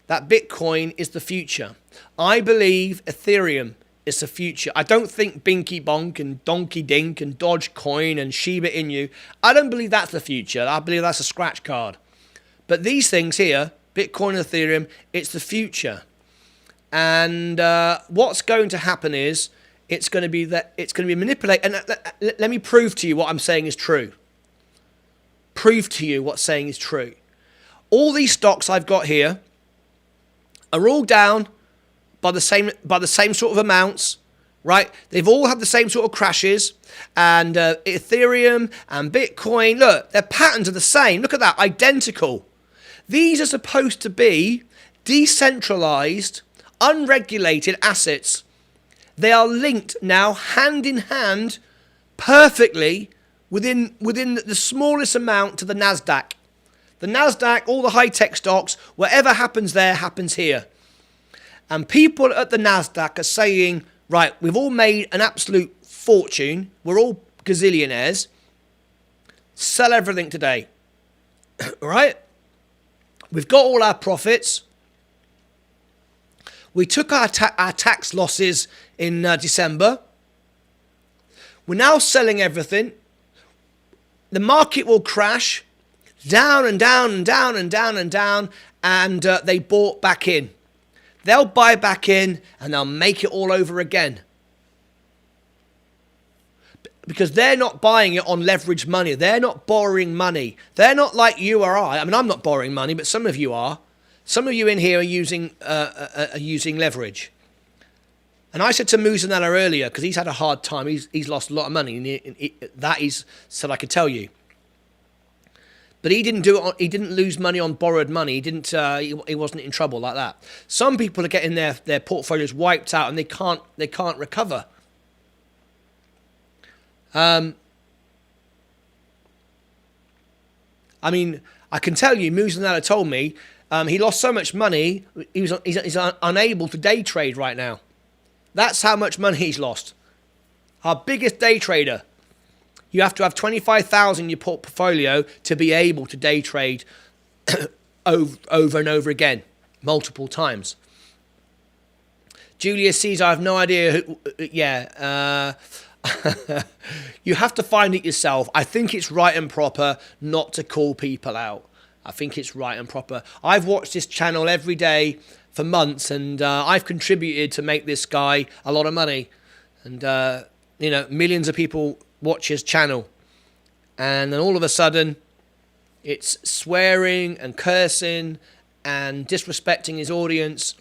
that Bitcoin is the future. I believe Ethereum is the future. I don't think Binky Bonk and Donkey Dink and Dogecoin and Shiba Inu, I don't believe that's the future. I believe that's a scratch card. But these things here, Bitcoin and Ethereum, it's the future. And what's going to happen is it's going to be manipulated. And let me prove to you what I'm saying is true. Prove to you what's saying is true. All these stocks I've got here are all down by the same sort of amounts, right? They've all had the same sort of crashes, and Ethereum and Bitcoin, look, their patterns are the same. Look at that, identical. These are supposed to be decentralized, unregulated assets. They are linked now hand in hand perfectly within the smallest amount to the NASDAQ. The NASDAQ, all the high-tech stocks, whatever happens there happens here. And people at the NASDAQ are saying, right, we've all made an absolute fortune. We're all gazillionaires. Sell everything today. All right? We've got all our profits. We took our tax losses in December. We're now selling everything. The market will crash down and down and down and down and down, and they bought back in. They'll buy back in and they'll make it all over again. Because they're not buying it on leveraged money. They're not borrowing money. They're not like you or I. I mean, I'm not borrowing money, but some of you are. Some of you in here are using leverage. And I said to Muzanella earlier, because he's had a hard time, he's lost a lot of money, and that is said I could tell you. But he didn't do it. He didn't lose money on borrowed money. He didn't. He wasn't in trouble like that. Some people are getting their portfolios wiped out, and they can't recover. I mean, I can tell you, Muzanella told me he lost so much money. He's unable to day trade right now. That's how much money he's lost. Our biggest day trader. You have to have 25,000 in your portfolio to be able to day trade over and over again, multiple times. Julius Caesar, I have no idea who, you have to find it yourself. I think it's right and proper not to call people out. I think it's right and proper. I've watched this channel every day for months, and I've contributed to make this guy a lot of money. And, millions of people watch his channel. And then all of a sudden, it's swearing and cursing and disrespecting his audience.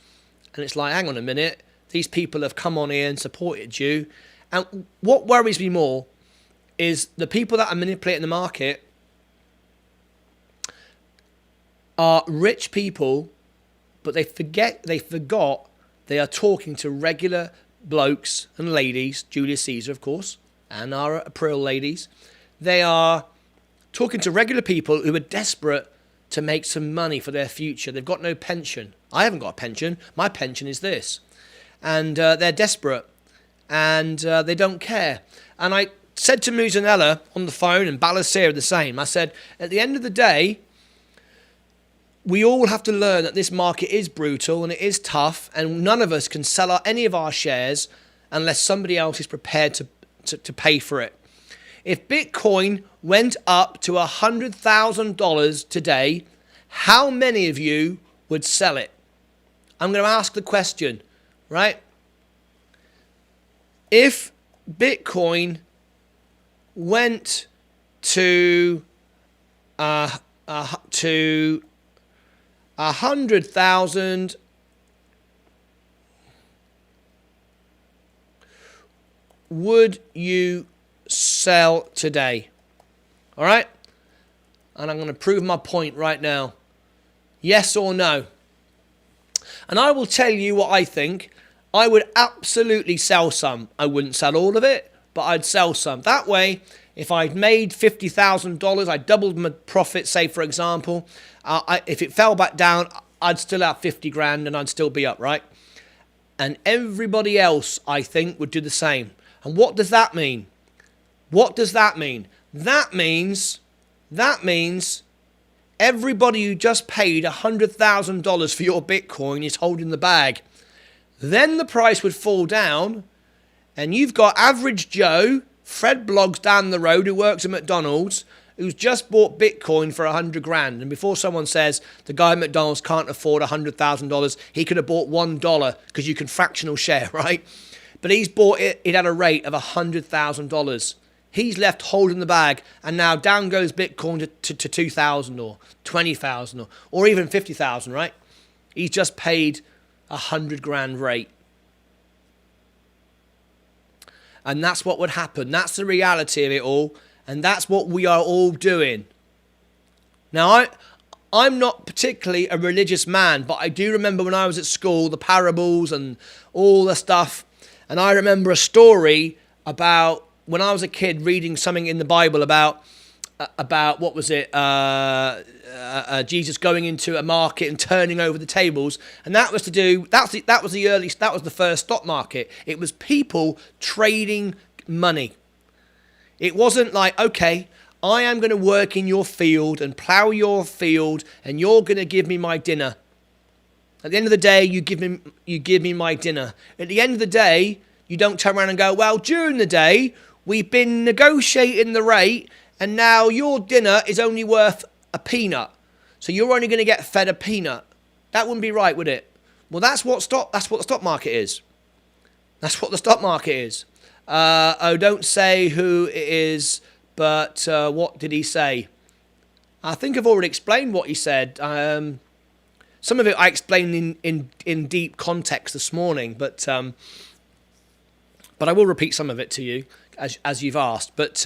And it's like, hang on a minute. These people have come on here and supported you. And what worries me more is the people that are manipulating the market are rich people, but they forgot they are talking to regular blokes and ladies, Julius Caesar, of course, and our April ladies. They are talking to regular people who are desperate to make some money for their future. They've got no pension. I haven't got a pension. My pension is this. And they're desperate, and they don't care. And I said to Muzanella on the phone, and Balasir the same, I said, at the end of the day, we all have to learn that this market is brutal and it is tough, and none of us can sell any of our shares unless somebody else is prepared to pay for it. If Bitcoin went up to $100,000 today, how many of you would sell it? I'm going to ask the question, right? If Bitcoin went to 100,000, would you sell today? All right? And I'm going to prove my point right now. Yes or no? And I will tell you what I think. I would absolutely sell some. I wouldn't sell all of it, but I'd sell some. That way, if I'd made $50,000, I doubled my profit, say, for example. If it fell back down, I'd still have 50 grand and I'd still be up, right? And everybody else, I think, would do the same. And what does that mean? What does that mean? That means everybody who just paid $100,000 for your Bitcoin is holding the bag. Then the price would fall down, and you've got average Joe, Fred Bloggs down the road, who works at McDonald's, who's just bought Bitcoin for 100 grand. And before someone says the guy at McDonald's can't afford $100,000, he could have bought $1 because you can fractional share, right? But he's bought it at a rate of $100,000. He's left holding the bag, and now down goes Bitcoin to 2,000 or 20,000 or even 50,000, right? He's just paid 100 grand rate. And that's what would happen. That's the reality of it all. And that's what we are all doing. Now, I'm not particularly a religious man, but I do remember when I was at school, the parables and all the stuff. And I remember a story about when I was a kid reading something in the Bible about what was it? Jesus going into a market and turning over the tables, and that was the first stock market. It was people trading money. It wasn't like, okay, I am going to work in your field and plow your field, and you're going to give me my dinner. At the end of the day, you give me my dinner. At the end of the day, you don't turn around and go, well, during the day we've been negotiating the rate, and now your dinner is only worth a peanut. So you're only going to get fed a peanut. That wouldn't be right, would it? Well, that's what the stock market is. That's what the stock market is. Don't say who it is, but what did he say? I think I've already explained what he said. Some of it I explained in deep context this morning, but I will repeat some of it to you as you've asked. But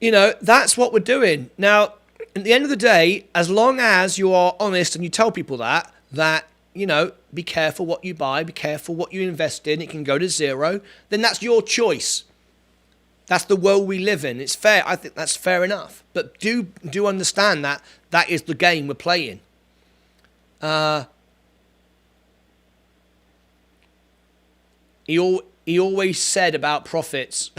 that's what we're doing. Now, at the end of the day, as long as you are honest and you tell people that, be careful what you buy, be careful what you invest in, it can go to zero, then that's your choice. That's the world we live in. It's fair. I think that's fair enough. But do understand that is the game we're playing. He always said about profits.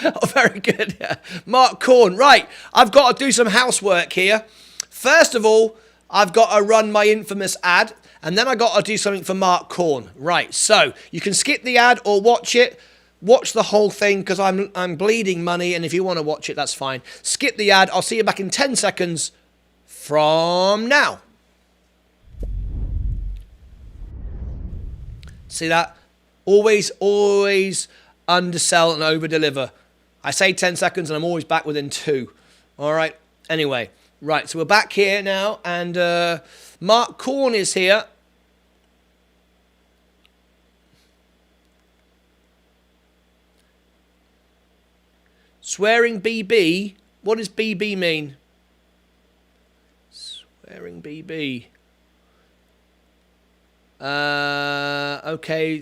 Oh, very good. Yeah. Mark Korn. Right, I've got to do some housework here. First of all, I've got to run my infamous ad, and then I got to do something for Mark Korn. Right, so you can skip the ad or watch it. Watch the whole thing because I'm bleeding money, and if you want to watch it, that's fine. Skip the ad. I'll see you back in 10 seconds from now. See that? Always undersell and over-deliver. I say 10 seconds and I'm always back within 2. All right. Anyway, right. So we're back here now, and Mark Korn is here. Swearing BB. What does BB mean? Swearing BB. Okay,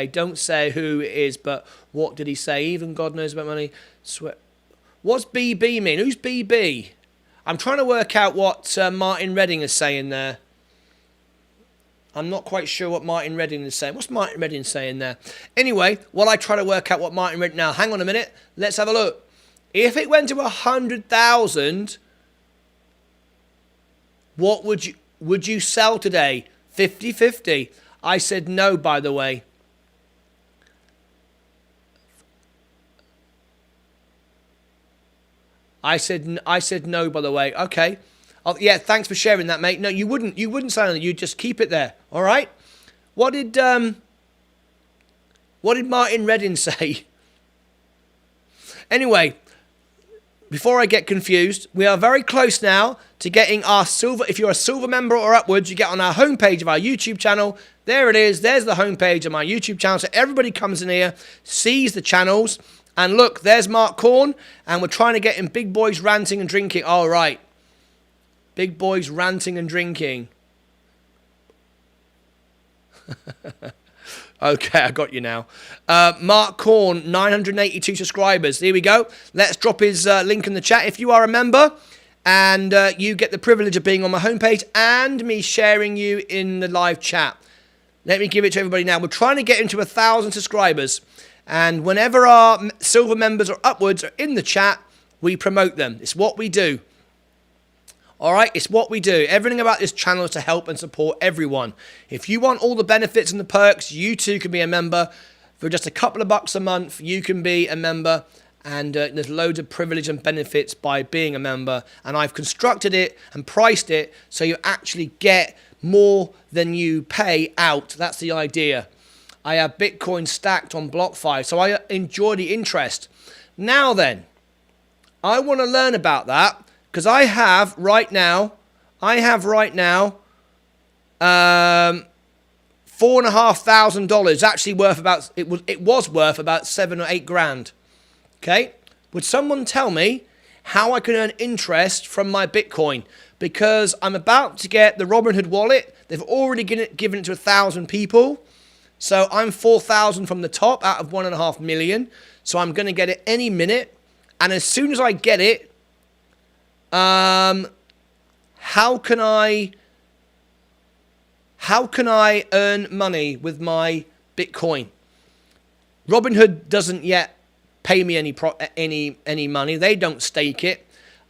don't say who it is, but what did he say? Even God knows about money. What's BB mean? Who's BB? I'm trying to work out what Martin Redding is saying there. I'm not quite sure what Martin Redding is saying. What's Martin Redding saying there? Anyway, while I try to work out what Martin Redding... Now, hang on a minute. Let's have a look. If it went to 100,000, what would you sell today? 50-50. I said no, by the way. I said no, by the way. Okay. Oh, yeah, thanks for sharing that, mate. No, you wouldn't say that. You'd just keep it there. All right? What did Martin Redding say? Anyway, before I get confused, we are very close now to getting our silver. If you're a silver member or upwards, you get on our homepage of our YouTube channel. There it is. There's the homepage of my YouTube channel. So everybody comes in here, sees the channels, and look, there's Mark Korn, and we're trying to get him big boys ranting and drinking. All right. Big boys ranting and drinking. Okay, I got you now. Mark Korn, 982 subscribers. Here we go. Let's drop his link in the chat. If you are a member and you get the privilege of being on my homepage and me sharing you in the live chat. Let me give it to everybody now. We're trying to get into 1,000 subscribers. And whenever our silver members or upwards are in the chat, we promote them. It's what we do. All right, it's what we do. Everything about this channel is to help and support everyone. If you want all the benefits and the perks, you too can be a member. For just a couple of bucks a month, you can be a member. And there's loads of privilege and benefits by being a member. And I've constructed it and priced it so you actually get more than you pay out. That's the idea. I have Bitcoin stacked on BlockFi, so I enjoy the interest. Now then, I want to learn about that. Because I have right now $4,500 actually worth about, it was worth about 7 or 8 grand. Okay. Would someone tell me how I can earn interest from my Bitcoin? Because I'm about to get the Robinhood wallet. They've already given it to 1,000 people. So I'm 4,000 from the top out of 1.5 million. So I'm going to get it any minute. And as soon as I get it, how can I earn money with my Bitcoin? Robinhood doesn't yet pay me any money. They don't stake it.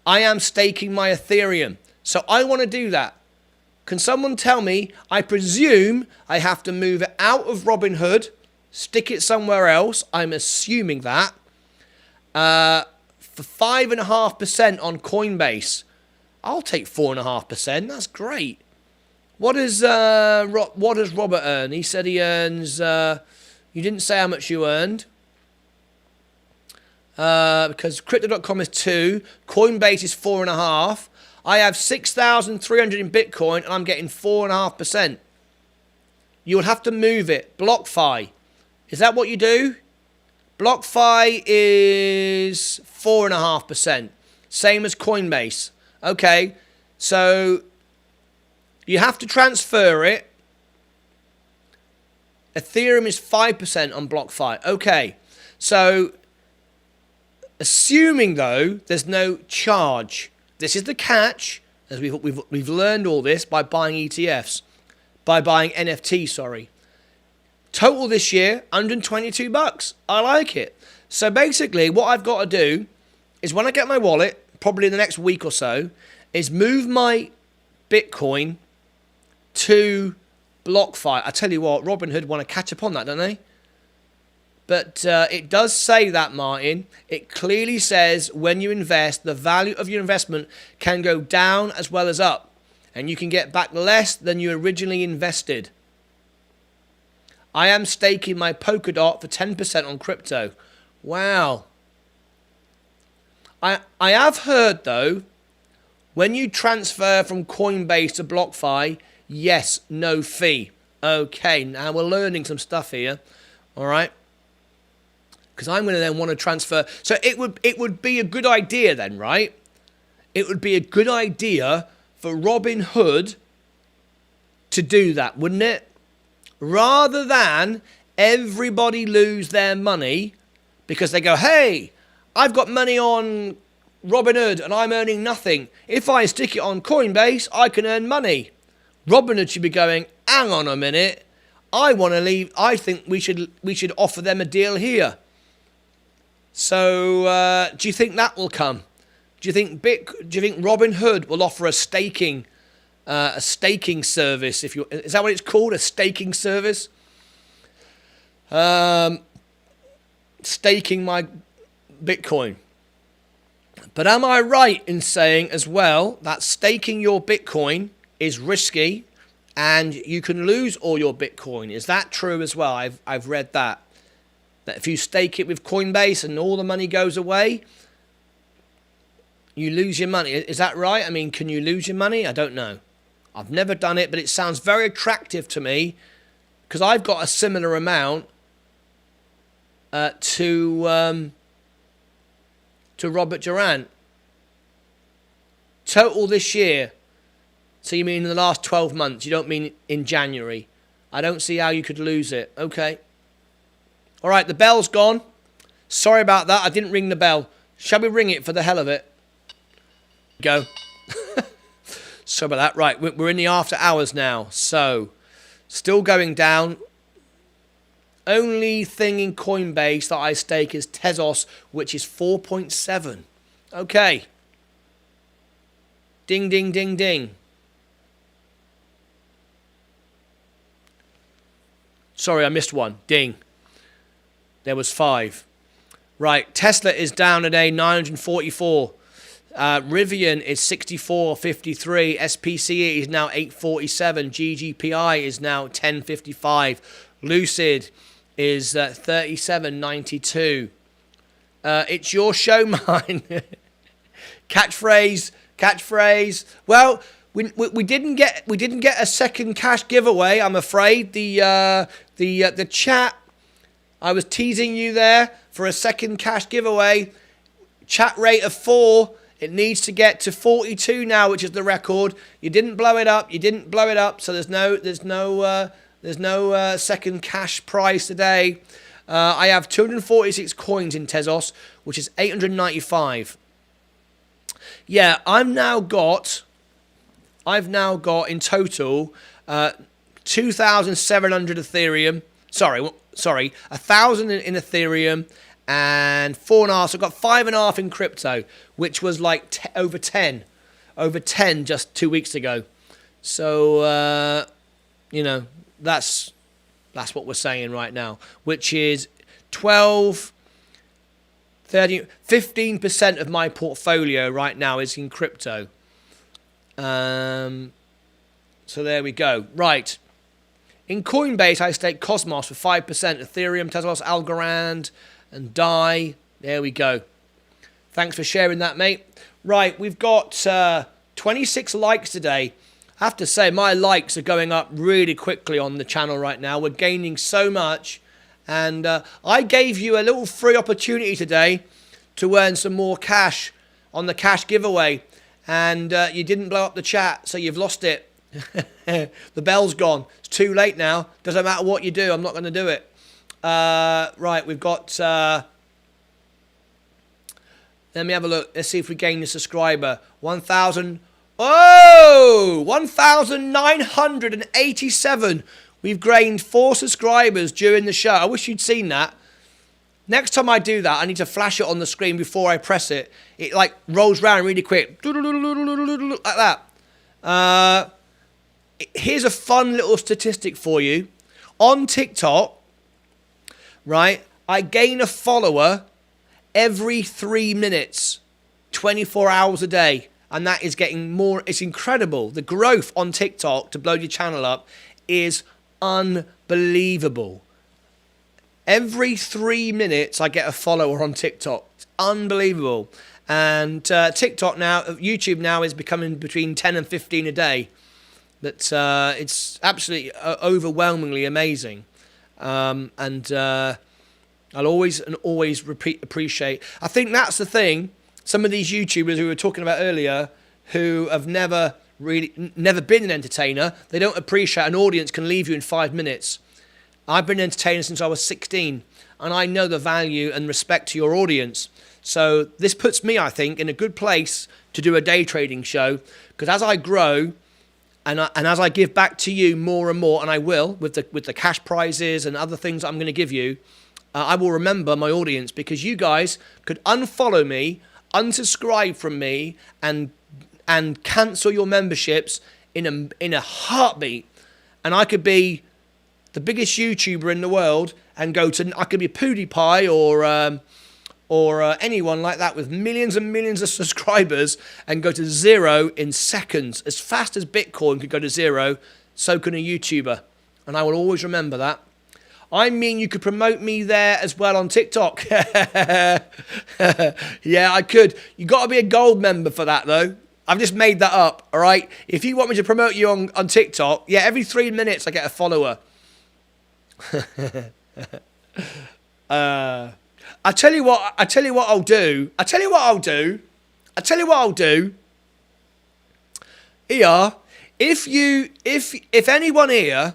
I am staking my Ethereum. So I want to do that. Can someone tell me? I presume I have to move it out of Robinhood, stick it somewhere else. I'm assuming that. For 5.5% on COINBASE. I'll take 4.5%. That's great. What does Robert earn? He said he earns. You didn't say how much you earned. Because crypto.com is 2, COINBASE is 4.5. I have 6,300 in Bitcoin, and I'm getting 4.5%. You will have to move it. BlockFi. Is that what you do? BlockFi is 4.5%. Same as COINBASE. Okay, so you have to transfer it. Ethereum is 5% on BlockFi. Okay, so assuming though there's no charge. This is the catch, as we've learned all this by buying ETFs, by buying NFT. Sorry. Total this year, $122. I like it. So basically, what I've got to do is when I get my wallet, probably in the next week or so, is move my Bitcoin to BlockFi. I tell you what, Robinhood want to catch up on that, don't they? But it does say that, Martin. It clearly says when you invest, the value of your investment can go down as well as up. And you can get back less than you originally invested. I am staking my Polkadot for 10% on crypto. Wow. I have heard, though, when you transfer from COINBASE to BlockFi, yes, no fee. Okay, now we're learning some stuff here. All right. Because I'm going to then want to transfer. So it would be a good idea then, right? It would be a good idea for Robinhood to do that, wouldn't it? Rather than everybody lose their money because they go, hey, I've got money on Robinhood and I'm earning nothing. If I stick it on COINBASE, I can earn money. Robinhood should be going, hang on a minute. I want to leave. I think we should offer them a deal here. So do you think that will come? Do you think Robinhood will offer a staking service? Is that what it's called? A staking service? Staking my Bitcoin. But am I right in saying as well that staking your Bitcoin is risky and you can lose all your Bitcoin? Is that true as well? I've read that if you stake it with COINBASE and all the money goes away, you lose your money. Is that right? I mean, can you lose your money? I don't know. I've never done it, but it sounds very attractive to me because I've got a similar amount to Robert Durant. Total this year, So you mean in the last 12 months? You don't mean in January? I don't see how you could lose it. Okay. All right, the bell's gone. Sorry about that. I didn't ring the bell. Shall we ring it for the hell of it? Go. Sorry about that. Right, we're in the after hours now. So, still going down. Only thing in Coinbase that I stake is Tezos, which is 4.7. Okay. Ding, ding, ding, ding. Sorry, I missed one. Ding. There was 5. Right, Tesla is down today, 944. Rivian is 64.53. SPCE is now 8.47. GGPI is now 10.55. Lucid is 37.92. It's your show, mine. Catchphrase. Well, we didn't get a second cash giveaway. I'm afraid the chat. I was teasing you there for a second cash giveaway. Chat rate of 4. It needs to get to 42 now, which is the record. You didn't blow it up. So there's no second cash prize today. I have 246 coins in Tezos, which is 895. Yeah, I've now got in total 2,700 Ethereum. Sorry, 1,000 in Ethereum and 4.5. So I've got 5.5 in crypto, which was like over 10 just 2 weeks ago. So that's what we're saying right now, which is 12, 30, 15% of my portfolio right now is in crypto. So there we go. Right. In Coinbase, I stake Cosmos for 5%, Ethereum, Tezos, Algorand, and DAI. There we go. Thanks for sharing that, mate. Right, we've got 26 likes today. I have to say, my likes are going up really quickly on the channel right now. We're gaining so much. And I gave you a little free opportunity today to earn some more cash on the cash giveaway. And you didn't blow up the chat, so you've lost it. The bell's gone. It's too late now. Doesn't matter what you do. I'm not going to do it. Right, we've got... let me have a look. Let's see if we gain a subscriber. 1,000... Oh! 1,987. We've gained 4 subscribers during the show. I wish you'd seen that. Next time I do that, I need to flash it on the screen before I press it. It like rolls around really quick. Like that. Here's a fun little statistic for you. On TikTok, right, I gain a follower every 3 minutes, 24 hours a day. And that is getting more, it's incredible. The growth on TikTok to blow your channel up is unbelievable. Every 3 minutes, I get a follower on TikTok. It's unbelievable. And TikTok now, YouTube now is becoming between 10 and 15 a day. But it's absolutely overwhelmingly amazing. I'll always appreciate. I think that's the thing. Some of these YouTubers who we were talking about earlier, who have never been an entertainer, they don't appreciate an audience can leave you in 5 minutes. I've been an entertainer since I was 16, and I know the value and respect to your audience. So this puts me, I think, in a good place to do a day trading show, because as I grow and as I give back to you more and more, and I will with the cash prizes and other things I'm going to give you, I will remember my audience, because you guys could unfollow me, unsubscribe from me, and cancel your memberships in a heartbeat, and I could be the biggest YouTuber in the world and I could be PewDiePie or anyone like that with millions and millions of subscribers and go to 0 in seconds. As fast as Bitcoin could go to 0, so can a YouTuber, and I will always remember that. I mean, you could promote me there as well on TikTok. Yeah, I could. You got to be a gold member for that, though. I've just made that up, all right? If you want me to promote you on TikTok, yeah, every 3 minutes I get a follower. I tell you what I'll do. Here if anyone here,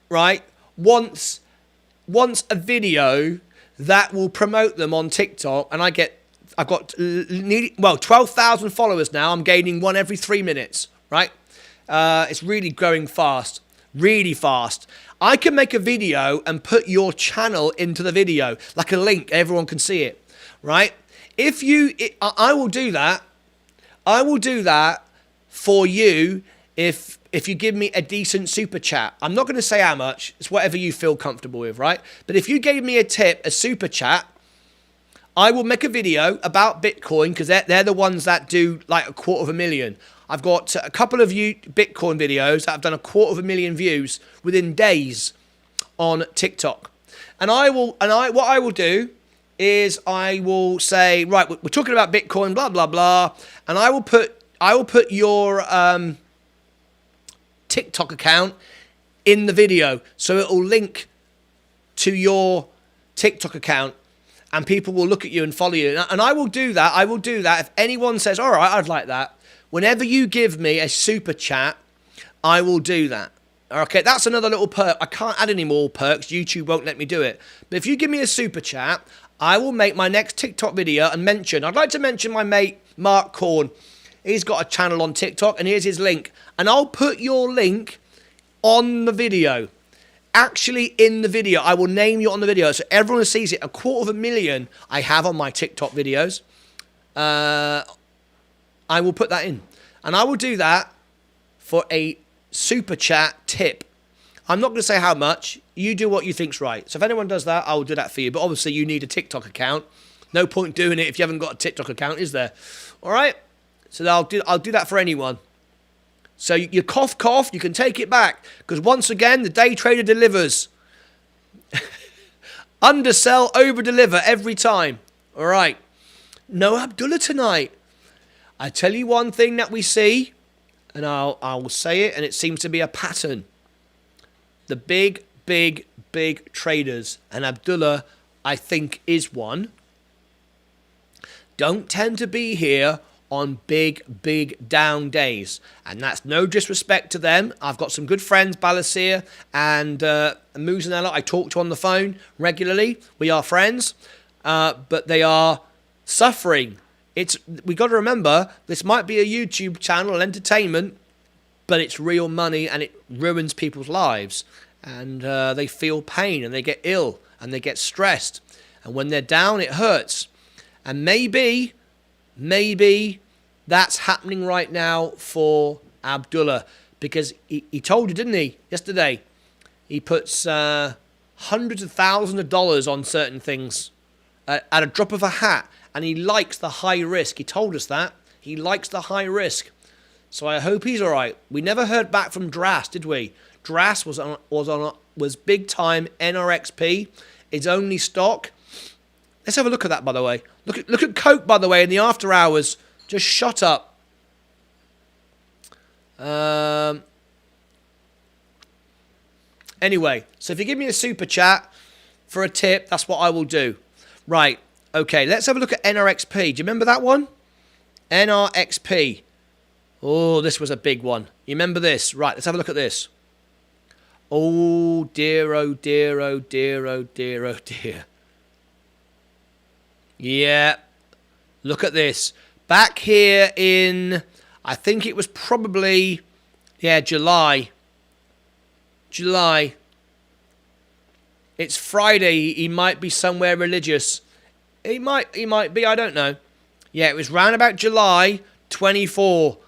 right, wants a video that will promote them on TikTok, and I've got 12,000 followers now. I'm gaining one every 3 minutes, right? It's really growing fast, really fast. I can make a video and put your channel into the video, like a link, everyone can see it, right? I will do that. I will do that for you if you give me a decent super chat. I'm not going to say how much. It's whatever you feel comfortable with, right? But if you gave me a tip, a super chat, I will make a video about Bitcoin, because they're the ones that do like 250,000. I've got a couple of Bitcoin videos that have done 250,000 views within days on TikTok. And what I will do is I will say, right, we're talking about Bitcoin, blah blah blah, and I will put your TikTok account in the video, so it will link to your TikTok account, and people will look at you and follow you. And I will do that. I will do that if anyone says, all right, I'd like that. Whenever you give me a super chat, I will do that. Okay, that's another little perk. I can't add any more perks. YouTube won't let me do it. But if you give me a super chat, I will make my next TikTok video and I'd like to mention my mate, Mark Korn. He's got a channel on TikTok, and here's his link. And I'll put your link on the video. Actually, in the video. I will name you on the video, so everyone sees it. 250,000 I have on my TikTok videos. I will put that in. And I will do that for a super chat tip. I'm not going to say how much. You do what you think's right. So if anyone does that, I will do that for you. But obviously, you need a TikTok account. No point doing it if you haven't got a TikTok account, is there? All right? So I'll do that for anyone. So you cough, you can take it back. Because once again, the day trader delivers. Undersell, over-deliver every time. All right. No Abdullah tonight. I tell you one thing that we see, and I'll say it, and it seems to be a pattern. The big traders, and Abdullah, I think, is one, don't tend to be here on big down days. And that's no disrespect to them. I've got some good friends, Balasir and Muzanella, I talk to on the phone regularly. We are friends, but they are suffering. We got to remember, this might be a YouTube channel, entertainment, but it's real money, and it ruins people's lives. And they feel pain, and they get ill, and they get stressed. And when they're down, it hurts. And maybe that's happening right now for Abdullah, because he told you, didn't he, yesterday? He puts hundreds of thousands of dollars on certain things at a drop of a hat, and he likes the high risk. He told us that. He likes the high risk. So I hope he's all right. We never heard back from Dras, did we? Dras was big time NRXP. His only stock. Let's have a look at that, by the way. Look at Coke, by the way, in the after hours. Just shot up. Anyway, so if you give me a super chat for a tip, that's what I will do. Right. Okay, let's have a look at NRXP. Do you remember that one? NRXP. Oh, this was a big one. You remember this? Right, let's have a look at this. Oh, dear, oh, dear, oh, dear, oh, dear, oh, dear. Yeah. Look at this. Back here in, I think it was probably, July. It's Friday. He might be somewhere religious. He might be, I don't know. Yeah, it was round about July 24,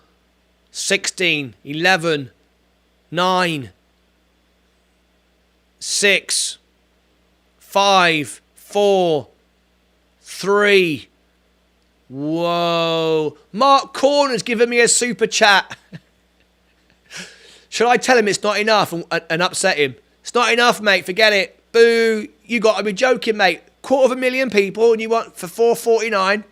16, 11, 9, 6, 5, 4, 3. Whoa. Mark Korn has given me a super chat. Should I tell him it's not enough and upset him? It's not enough, mate. Forget it. Boo. You got to be joking, mate. 250,000 people and you want for $4.49?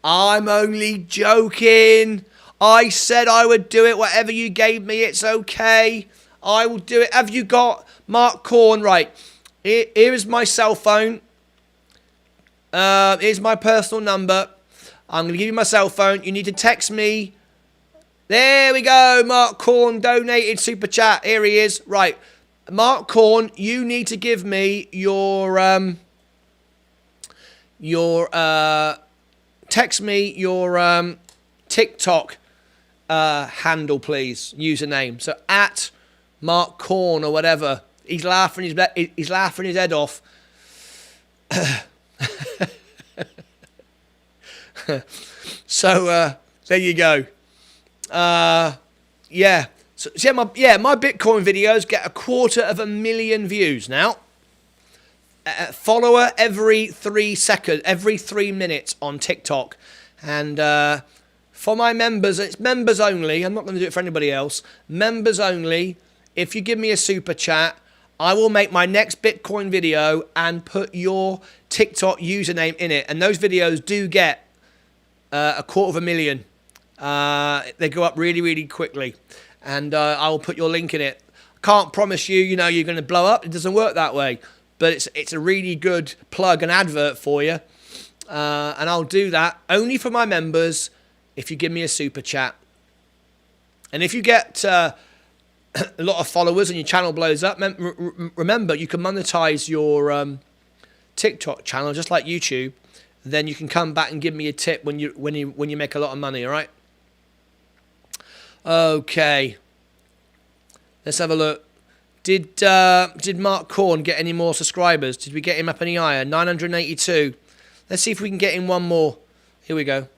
I'm only joking. I said I would do it. Whatever you gave me, it's okay. I will do it. Have you got Mark Korn? Right. Here is my cell phone. Here's my personal number. I'm going to give you my cell phone. You need to text me There we go. Mark Corn donated super chat. Here he is. Right. Mark Corn, you need to give me your text me your TikTok handle, please. Username. So at Mark Corn or whatever. He's laughing his head off. So there you go. Yeah. So my Bitcoin videos get 250,000 views now. Follower every 3 seconds, every 3 minutes on TikTok, and for my members, it's members only. I'm not going to do it for anybody else. Members only. If you give me a super chat, I will make my next Bitcoin video and put your TikTok username in it. And those videos do get 250,000. They go up really, really quickly. And I will put your link in it. Can't promise you, you're going to blow up. It doesn't work that way. But it's a really good plug and advert for you. And I'll do that only for my members if you give me a super chat. And if you get a lot of followers and your channel blows up, remember, you can monetize your TikTok channel just like YouTube. Then you can come back and give me a tip when you make a lot of money, all right? Okay. Let's have a look. Did Mark Corn get any more subscribers? Did we get him up any higher? 982. Let's see if we can get in one more. Here we go.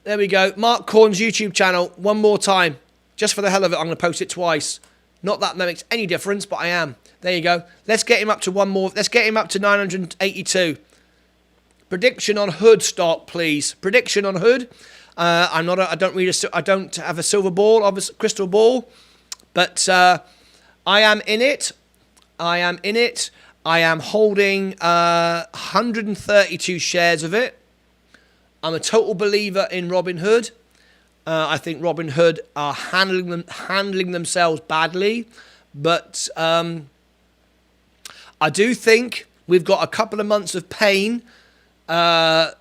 There we go. Mark Corn's YouTube channel. One more time. Just for the hell of it, I'm going to post it twice. Not that makes any difference, but I am. There you go. Let's get him up to one more. Let's get him up to 982. Prediction on Hood stock, please. Prediction on Hood. I don't have a silver ball, obviously crystal ball, but I am in it. I am holding 132 shares of it. I'm a total believer in Robinhood. I think Robinhood are handling themselves badly, but I do think we've got a couple of months of pain. The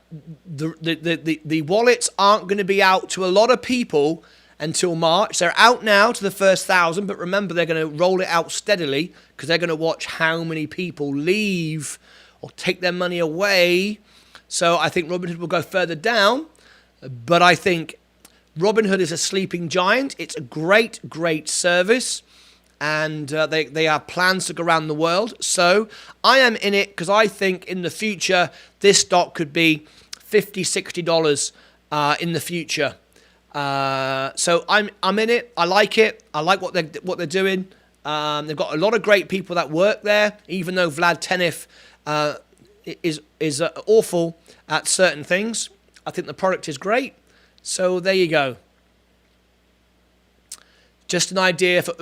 wallets aren't going to be out to a lot of people until March. They're out now to the first 1,000, but remember, they're going to roll it out steadily because they're going to watch how many people leave or take their money away. So I think Robinhood will go further down, but I think Robinhood is a sleeping giant. It's a great, great service, and they have plans to go around the world. So I am in it because I think in the future this stock could be $50, $60 in the future. So I'm in it. I like it. I like what they're doing. They've got a lot of great people that work there, even though Vlad Tenev is awful at certain things. I think the product is great. So there you go. Just an idea for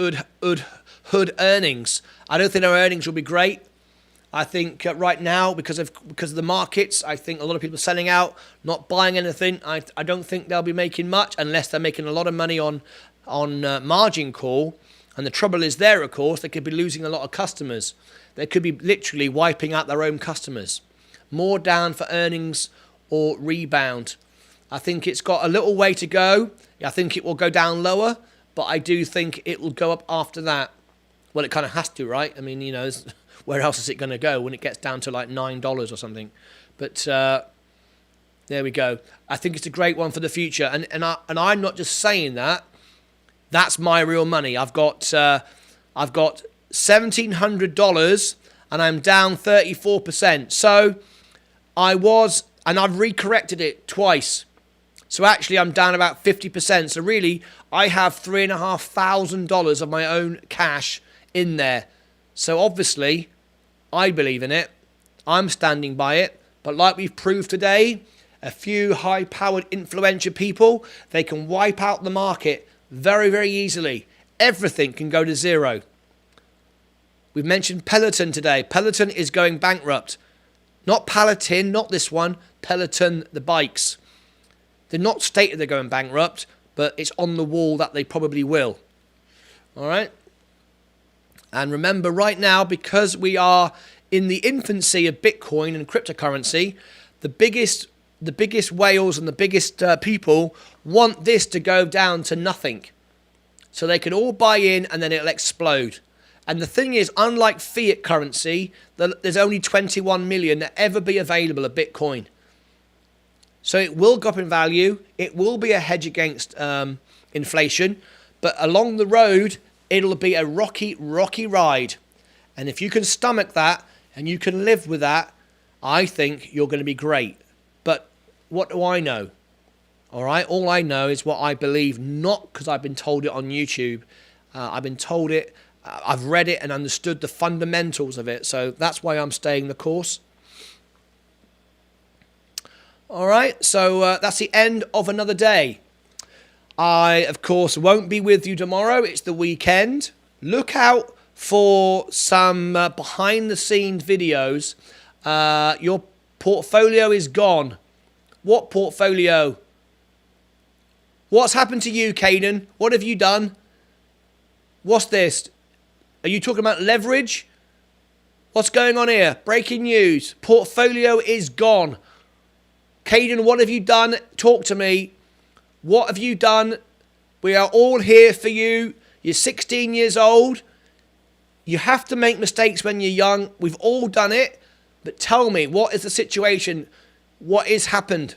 Hood earnings. I don't think our earnings will be great. I think right now, because of the markets, I think a lot of people are selling out, not buying anything. I don't think they'll be making much unless they're making a lot of money on margin call. And the trouble is there, of course, they could be losing a lot of customers. They could be literally wiping out their own customers. More down for earnings or rebound. I think it's got a little way to go. I think it will go down lower, but I do think it will go up after that. Well, it kind of has to, right? I mean, where else is it going to go when it gets down to like $9 or something? But there we go. I think it's a great one for the future. And I'm not just saying that. That's my real money. I've got $1,700 and I'm down 34%. So I was, and I've recorrected it twice. So actually I'm down about 50%. So really I have $3,500 of my own cash in there. So obviously I believe in it. I'm standing by it. But like we've proved today, a few high-powered influential people, they can wipe out the market very, very easily. Everything can go to zero. We've mentioned Peloton today. Peloton is going bankrupt. Not Peloton, not this one. Peloton, the bikes. They're not stated they're going bankrupt, but it's on the wall that they probably will. All right? And remember, right now, because we are in the infancy of Bitcoin and cryptocurrency, the biggest whales and the biggest people want this to go down to nothing, so they can all buy in and then it'll explode. And the thing is, unlike fiat currency, there's only 21 million that ever be available of Bitcoin. So it will go up in value. It will be a hedge against inflation. But along the road, it'll be a rocky, rocky ride. And if you can stomach that and you can live with that, I think you're going to be great. But what do I know? All right, all I know is what I believe, not because I've been told it on YouTube. I've been told it, I've read it and understood the fundamentals of it. So that's why I'm staying the course. All right, so that's the end of another day. I, of course, won't be with you tomorrow. It's the weekend. Look out for some behind-the-scenes videos. Your portfolio is gone. What portfolio? What's happened to you, Caden? What have you done? What's this? Are you talking about leverage? What's going on here? Breaking news. Portfolio is gone. Caden, what have you done? Talk to me. What have you done? We are all here for you. You're 16 years old. You have to make mistakes when you're young. We've all done it. But tell me, what is the situation? What has happened?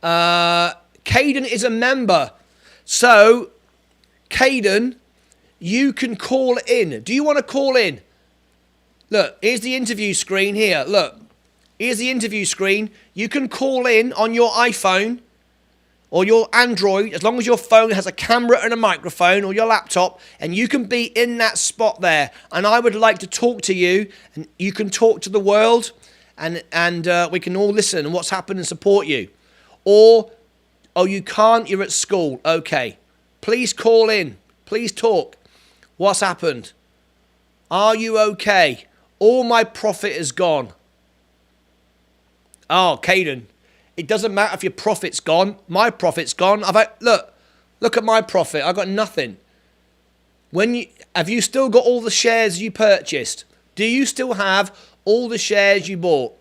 Caden is a member. So, Caden, you can call in. Do you want to call in? Look, here's the interview screen here. Look, here's the interview screen. You can call in on your iPhone or your Android, as long as your phone has a camera and a microphone, or your laptop, and you can be in that spot there. And I would like to talk to you, and you can talk to the world, and we can all listen and what's happened and support you. Or, oh, you can't, you're at school. Okay. Please call in. Please talk. What's happened? Are you okay? All my profit is gone. Oh, Caden. It doesn't matter if your profit's gone. My profit's gone. Look at my profit. I got nothing. Have you still got all the shares you purchased? Do you still have all the shares you bought?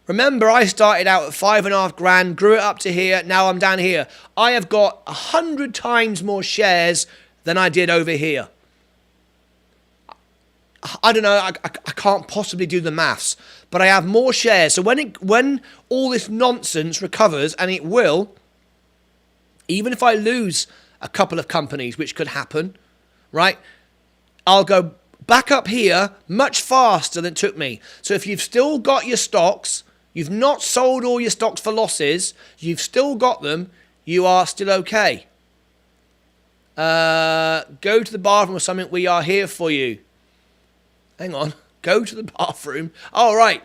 Remember, I started out at 5.5 grand, grew it up to here. Now I'm down here. I have got 100 times more shares than I did over here. I don't know, I can't possibly do the maths, but I have more shares. So when all this nonsense recovers, and it will, even if I lose a couple of companies, which could happen, right, I'll go back up here much faster than it took me. So if you've still got your stocks, you've not sold all your stocks for losses, you've still got them, you are still okay. Go to the bathroom or something, we are here for you. Hang on. Go to the bathroom. Oh, right.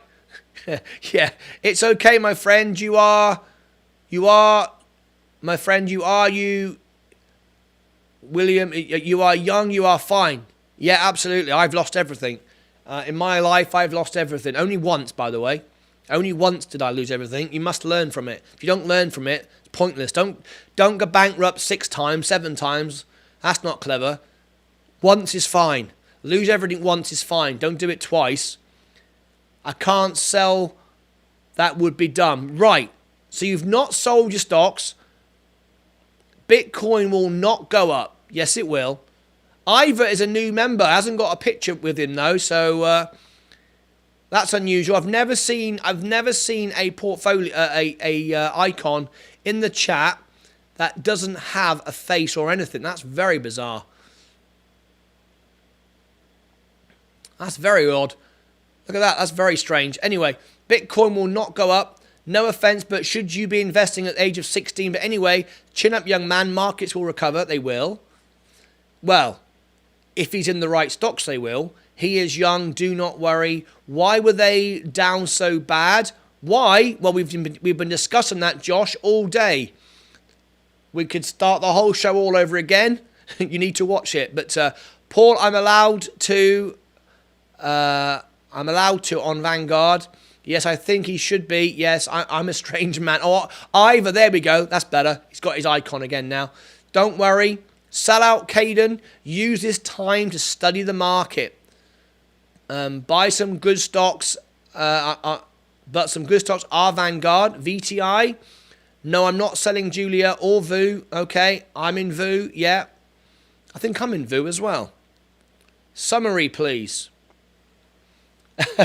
Yeah. It's okay, my friend. William, you are young, you are fine. Yeah, absolutely. I've lost everything. In my life, I've lost everything. Only once, by the way. Only once did I lose everything. You must learn from it. If you don't learn from it, it's pointless. Don't go bankrupt 6 times, 7 times. That's not clever. Once is fine. Lose everything once is fine. Don't do it twice. I can't sell. That would be dumb. Right. So you've not sold your stocks. Bitcoin will not go up. Yes, it will. Ivor is a new member. Hasn't got a picture with him though. So that's unusual. I've never seen a portfolio icon in the chat that doesn't have a face or anything. That's very bizarre. That's very odd. Look at that. That's very strange. Anyway, Bitcoin will not go up. No offense, but should you be investing at the age of 16? But anyway, chin up, young man. Markets will recover. They will. Well, if he's in the right stocks, they will. He is young. Do not worry. Why were they down so bad? Why? Well, we've been discussing that, Josh, all day. We could start the whole show all over again. You need to watch it. But Paul, I'm allowed to on Vanguard. Yes, I think he should be. Yes, I'm a strange man. Oh, Ivor, there we go. That's better. He's got his icon again now. Don't worry. Sell out, Caden. Use this time to study the market. Buy some good stocks. But some good stocks are Vanguard, VTI, No, I'm not selling Julia or VU. Okay, I'm in VU. Yeah, I think I'm in VU as well. Summary, please. It's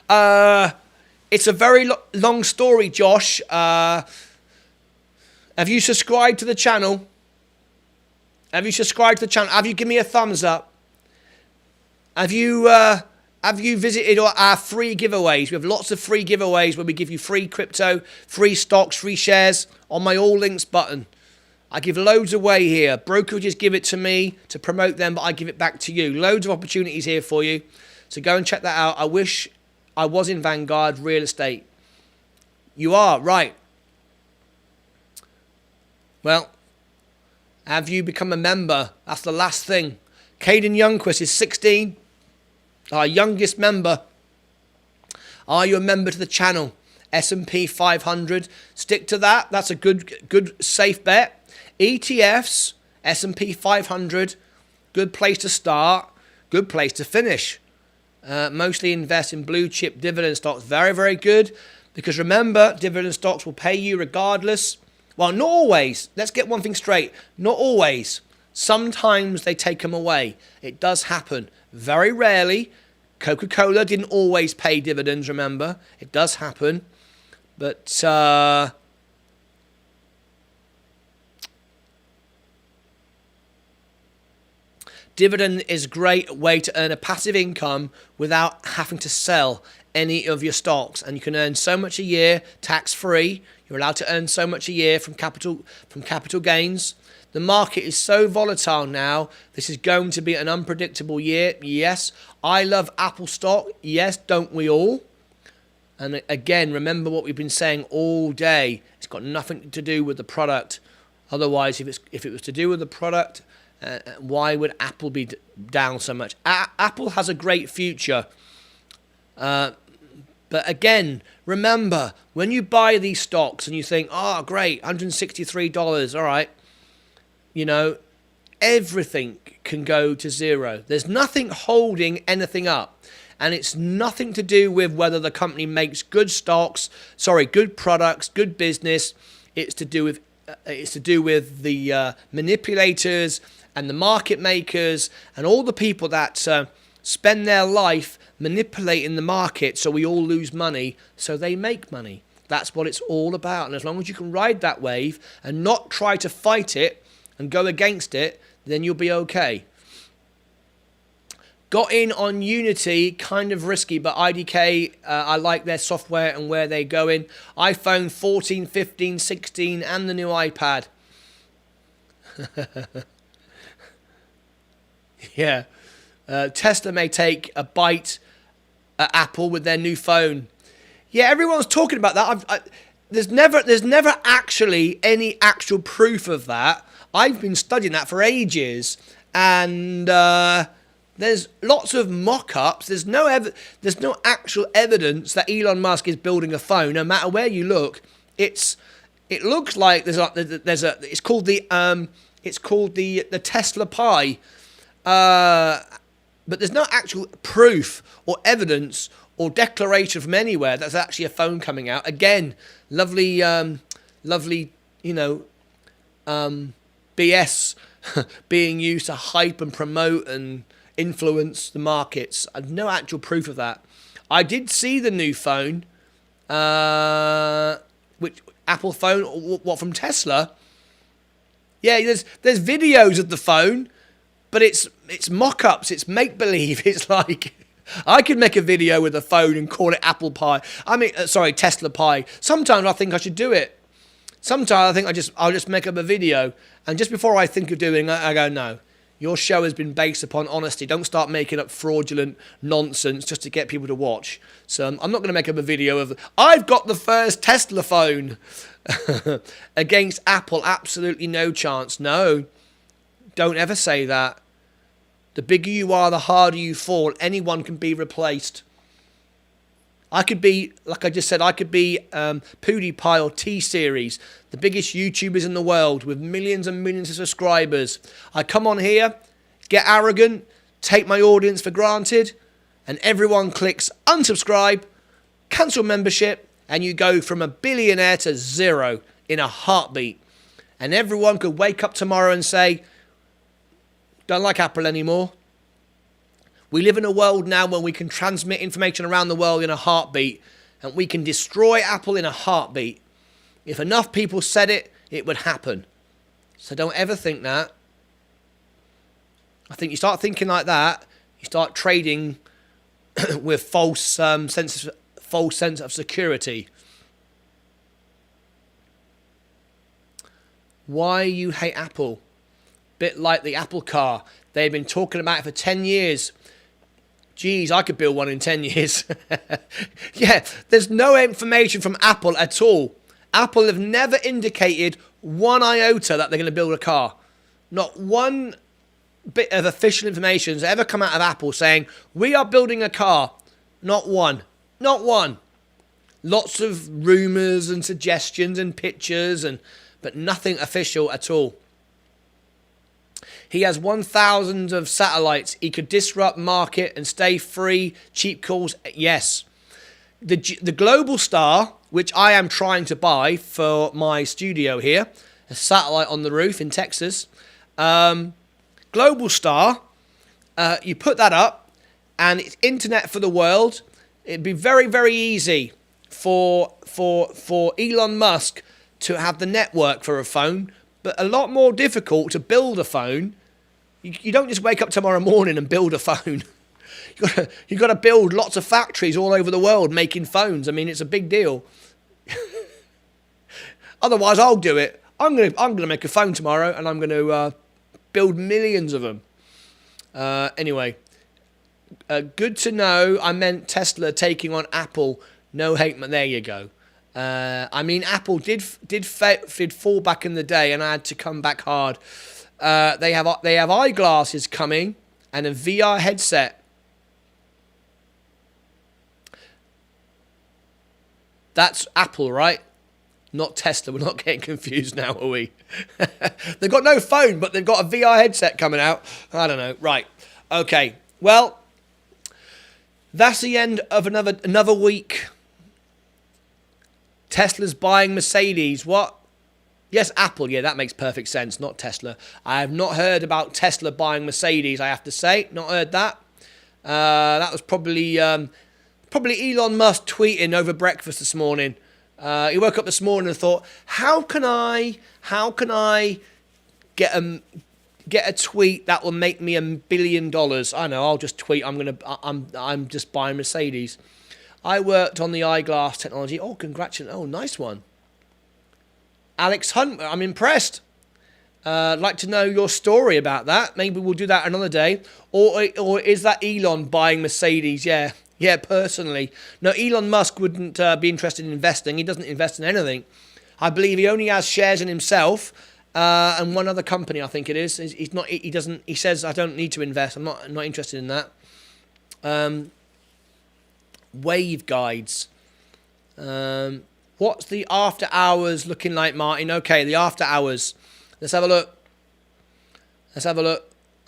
a very long story, Josh. Have you subscribed to the channel? Have you subscribed to the channel? Have you given me a thumbs up? Have you visited our free giveaways? We have lots of free giveaways where we give you free crypto, free stocks, free shares on my all links button. I give loads away here. Brokerages give it to me to promote them, but I give it back to you. Loads of opportunities here for you. So go and check that out. I wish I was in Vanguard Real Estate. You are, right. Well, have you become a member? That's the last thing. Caden Youngquist is 16. Our youngest member. Are you a member to the channel? S&P 500. Stick to that. That's a good safe bet. ETFs, S&P 500. Good place to start. Good place to finish. Mostly invest in blue chip dividend stocks. Very, very good. Because remember, dividend stocks will pay you regardless. Well, not always. Let's get one thing straight. Not always. Sometimes they take them away. It does happen. Very rarely. Coca-Cola didn't always pay dividends, remember. It does happen. But dividend is a great way to earn a passive income without having to sell any of your stocks. And you can earn so much a year tax-free. You're allowed to earn so much a year from capital gains. The market is so volatile now. This is going to be an unpredictable year. Yes, I love Apple stock. Yes, don't we all? And again, remember what we've been saying all day. It's got nothing to do with the product. Otherwise, if it was to do with the product, why would Apple be down so much? Apple has a great future. But again, remember, when you buy these stocks and you think, oh, great, $163, all right. You know, everything can go to zero. There's nothing holding anything up. And it's nothing to do with whether the company makes good products, good business. It's to do with the manipulators and the market makers and all the people that spend their life manipulating the market so we all lose money so they make money. That's what it's all about. And as long as you can ride that wave and not try to fight it and go against it, then you'll be okay. Got in on Unity, kind of risky, but IDK, I like their software and where they're going. iPhone 14, 15, 16, and the new iPad. Yeah. Tesla may take a bite at Apple with their new phone. Yeah, everyone's talking about that. There's never actually any actual proof of that. I've been studying that for ages, and there's lots of mock-ups. There's no actual evidence that Elon Musk is building a phone. No matter where you look, it looks like it's called the Tesla Pi, but there's no actual proof or evidence or declaration from anywhere that's actually a phone coming out. Again, lovely, BS being used to hype and promote and influence the markets. I've no actual proof of that. I did see the new phone, which Apple phone, what from Tesla. Yeah, there's videos of the phone, but it's mock-ups, it's make-believe. It's like I could make a video with a phone and call it Apple Pie. Tesla Pie. Sometimes I think I should do it. Sometimes I think I'll just make up a video, and just before I think of doing it, I go, no. Your show has been based upon honesty. Don't start making up fraudulent nonsense just to get people to watch. So I'm not going to make up a video of, I've got the first Tesla phone. Against Apple, absolutely no chance. No, don't ever say that. The bigger you are, the harder you fall. Anyone can be replaced. I could be, like I just said, I could be PewDiePie or T-Series, the biggest YouTubers in the world with millions and millions of subscribers. I come on here, get arrogant, take my audience for granted, and everyone clicks unsubscribe, cancel membership, and you go from a billionaire to zero in a heartbeat. And everyone could wake up tomorrow and say, don't like Apple anymore. We live in a world now where we can transmit information around the world in a heartbeat, and we can destroy Apple in a heartbeat. If enough people said it, it would happen. So don't ever think that. I think you start thinking like that, you start trading with false sense of security. Why you hate Apple? Bit like the Apple car. They've been talking about it for 10 years. Geez, I could build one in 10 years. Yeah, there's no information from Apple at all. Apple have never indicated one iota that they're going to build a car. Not one bit of official information has ever come out of Apple saying, we are building a car. Not one. Not one. Lots of rumours and suggestions and pictures, but nothing official at all. He has 1,000 of satellites. He could disrupt market and stay free. Cheap calls, yes. The Global Star, which I am trying to buy for my studio here, a satellite on the roof in Texas. Global Star, you put that up, and it's internet for the world. It'd be very, very easy for Elon Musk to have the network for a phone, but a lot more difficult to build a phone. You don't just wake up tomorrow morning and build a phone. You've got to build lots of factories all over the world making phones. I mean, it's a big deal. Otherwise, I'll do it. I'm gonna make a phone tomorrow, and I'm going to build millions of them. Anyway, good to know. I meant Tesla taking on Apple. No hate, but there you go. I mean, Apple did fall back in the day, and I had to come back hard. They have eyeglasses coming and a VR headset. That's Apple, right? Not Tesla. We're not getting confused now, are we? They've got no phone, but they've got a VR headset coming out. I don't know. Right. Okay. Well, that's the end of another week. Tesla's buying Mercedes. What? Yes, Apple. Yeah, that makes perfect sense. Not Tesla. I have not heard about Tesla buying Mercedes, I have to say. Not heard that. That was probably Elon Musk tweeting over breakfast this morning. He woke up this morning and thought, how can I get a tweet that will make me $1 billion? I know, I'll just tweet I'm just buying Mercedes. I worked on the eyeglass technology. Oh, congratulations. Oh, nice one. Alex Hunt, I'm impressed. I'd like to know your story about that. Maybe we'll do that another day. Or is that Elon buying Mercedes? Yeah, personally. No, Elon Musk wouldn't be interested in investing. He doesn't invest in anything. I believe he only has shares in himself and one other company, I think it is. He says, I don't need to invest. I'm not interested in that. Wave guides. What's the after hours looking like, Martin? Okay, the after hours. Let's have a look. I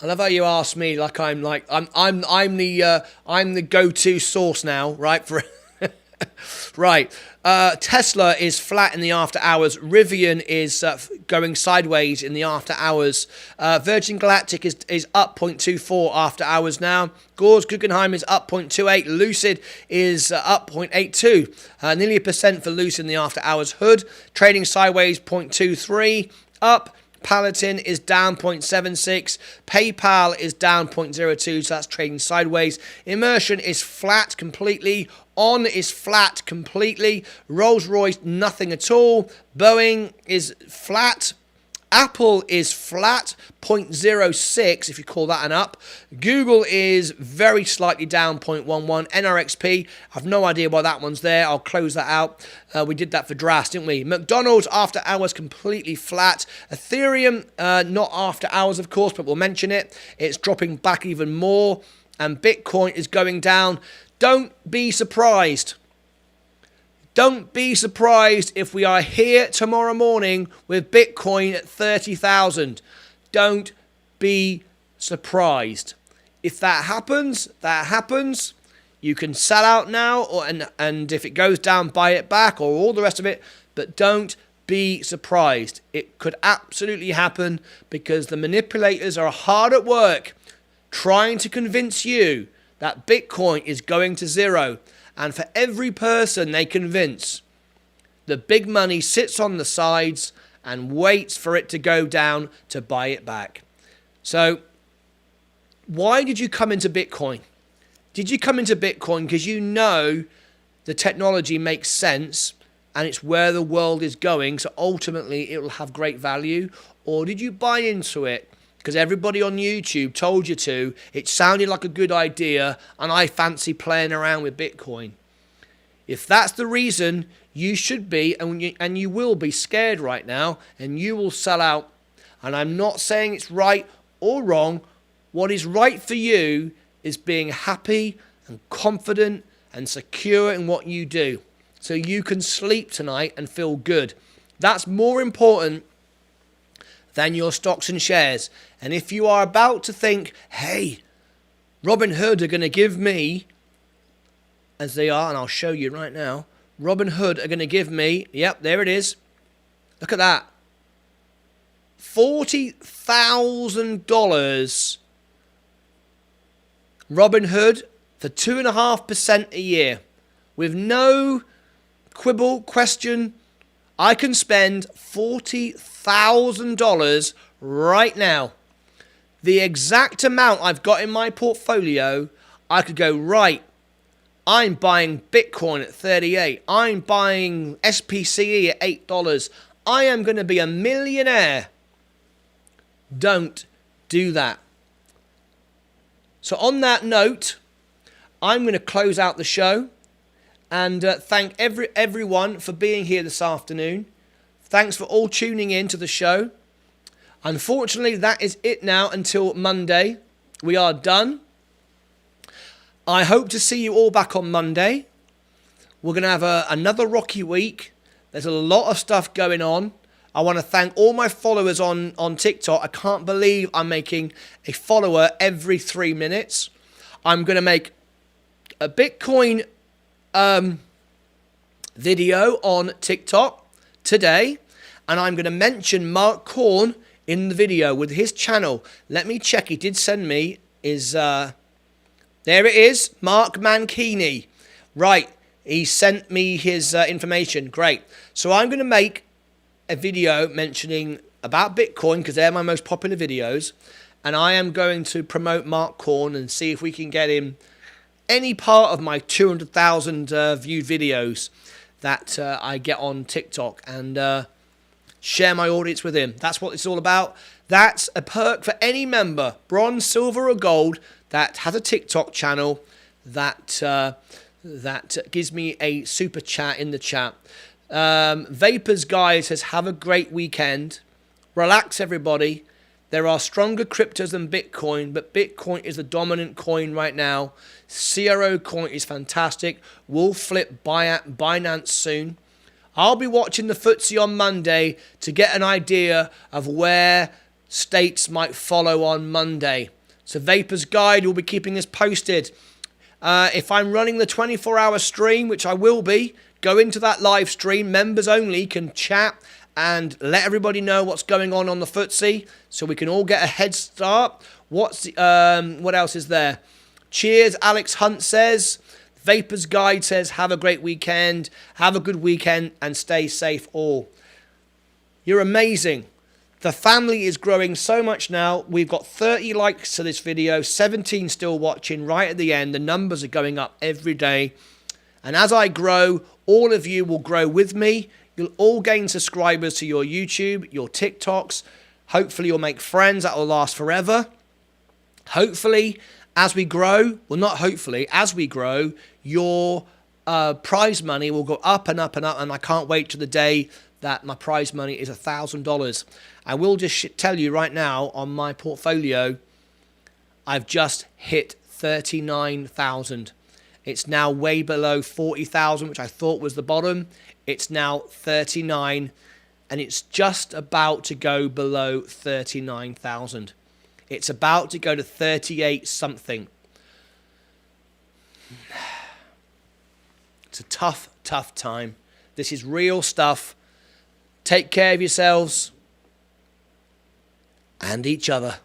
love how you ask me like I'm the go-to source now, right? For right. Tesla is flat in the after hours. Rivian is going sideways in the after hours. Virgin Galactic is up 0.24 after hours now. Gores Guggenheim is up 0.28. Lucid is up 0.82. Nearly 1% for Lucid in the after hours. Hood trading sideways 0.23 up. Palantir is down 0.76. PayPal is down 0.02, so that's trading sideways. Immersion is flat completely. On is flat completely. Rolls-Royce, nothing at all. Boeing is flat. Apple is flat, 0.06 if you call that an up. Google is very slightly down, 0.11. NRXP, I've no idea why that one's there. I'll close that out. We did that for Drast, didn't we? McDonald's after hours completely flat. Ethereum, not after hours, of course, but we'll mention it. It's dropping back even more. And Bitcoin is going down. Don't be surprised. Don't be surprised if we are here tomorrow morning with Bitcoin at 30,000. Don't be surprised. If that happens, that happens. You can sell out now, and if it goes down, buy it back, or all the rest of it. But don't be surprised. It could absolutely happen because the manipulators are hard at work trying to convince you that Bitcoin is going to zero. And for every person they convince, the big money sits on the sides and waits for it to go down to buy it back. So why did you come into Bitcoin? Did you come into Bitcoin because you know the technology makes sense and it's where the world is going, so ultimately it will have great value? Or did you buy into it because everybody on YouTube told you to, it sounded like a good idea, and I fancy playing around with Bitcoin? If that's the reason, you should be, and you will be scared right now, and you will sell out. And I'm not saying it's right or wrong. What is right for you is being happy and confident and secure in what you do, so you can sleep tonight and feel good. That's more important than your stocks and shares. And if you are about to think, hey, Robinhood are going to give me, as they are, and I'll show you right now, Robinhood are going to give me, yep, there it is. Look at that. $40,000 Robinhood for 2.5% a year. With no quibble, question, I can spend $40,000 right now. The exact amount I've got in my portfolio, I could go, right, I'm buying Bitcoin at 38. I'm buying SPCE at $8. I am going to be a millionaire. Don't do that. So on that note, I'm going to close out the show and thank everyone for being here this afternoon. Thanks for all tuning in to the show. Unfortunately, that is it now until Monday. We are done. I hope to see you all back on Monday. We're going to have another rocky week. There's a lot of stuff going on. I want to thank all my followers on TikTok. I can't believe I'm making a follower every 3 minutes. I'm going to make a Bitcoin video on TikTok today. And I'm going to mention Mark Korn in the video with his channel. Let me check. He did send me his... there it is. Mark Mankini. Right. He sent me his information. Great. So I'm going to make a video mentioning about Bitcoin because they're my most popular videos. And I am going to promote Mark Korn and see if we can get him any part of my 200,000 viewed videos that I get on TikTok, and share my audience with him. That's what it's all about. That's a perk for any member, bronze, silver or gold, that has a TikTok channel that gives me a super chat in the chat. Vapors Guy says, have a great weekend. Relax, everybody. There are stronger cryptos than Bitcoin, but Bitcoin is the dominant coin right now. CRO coin is fantastic. We'll flip Binance soon. I'll be watching the FTSE on Monday to get an idea of where states might follow on Monday. So Vapors Guide will be keeping us posted. If I'm running the 24-hour stream, which I will be, go into that live stream. Members only can chat and let everybody know what's going on the FTSE, so we can all get a head start. What else is there? Cheers, Alex Hunt says. Vapors Guide says, have a great weekend. Have a good weekend and stay safe all. You're amazing. The family is growing so much now. We've got 30 likes to this video, 17 still watching right at the end. The numbers are going up every day. And as I grow, all of you will grow with me. You'll all gain subscribers to your YouTube, your TikToks. Hopefully you'll make friends that will last forever. Hopefully, as we grow, well, not hopefully, as we grow, your prize money will go up and up and up. And I can't wait to the day that my prize money is $1,000. I will just tell you right now on my portfolio, I've just hit 39,000. It's now way below 40,000, which I thought was the bottom. It's now 39, and it's just about to go below 39,000. It's about to go to 38 something. It's a tough, tough time. This is real stuff. Take care of yourselves and each other.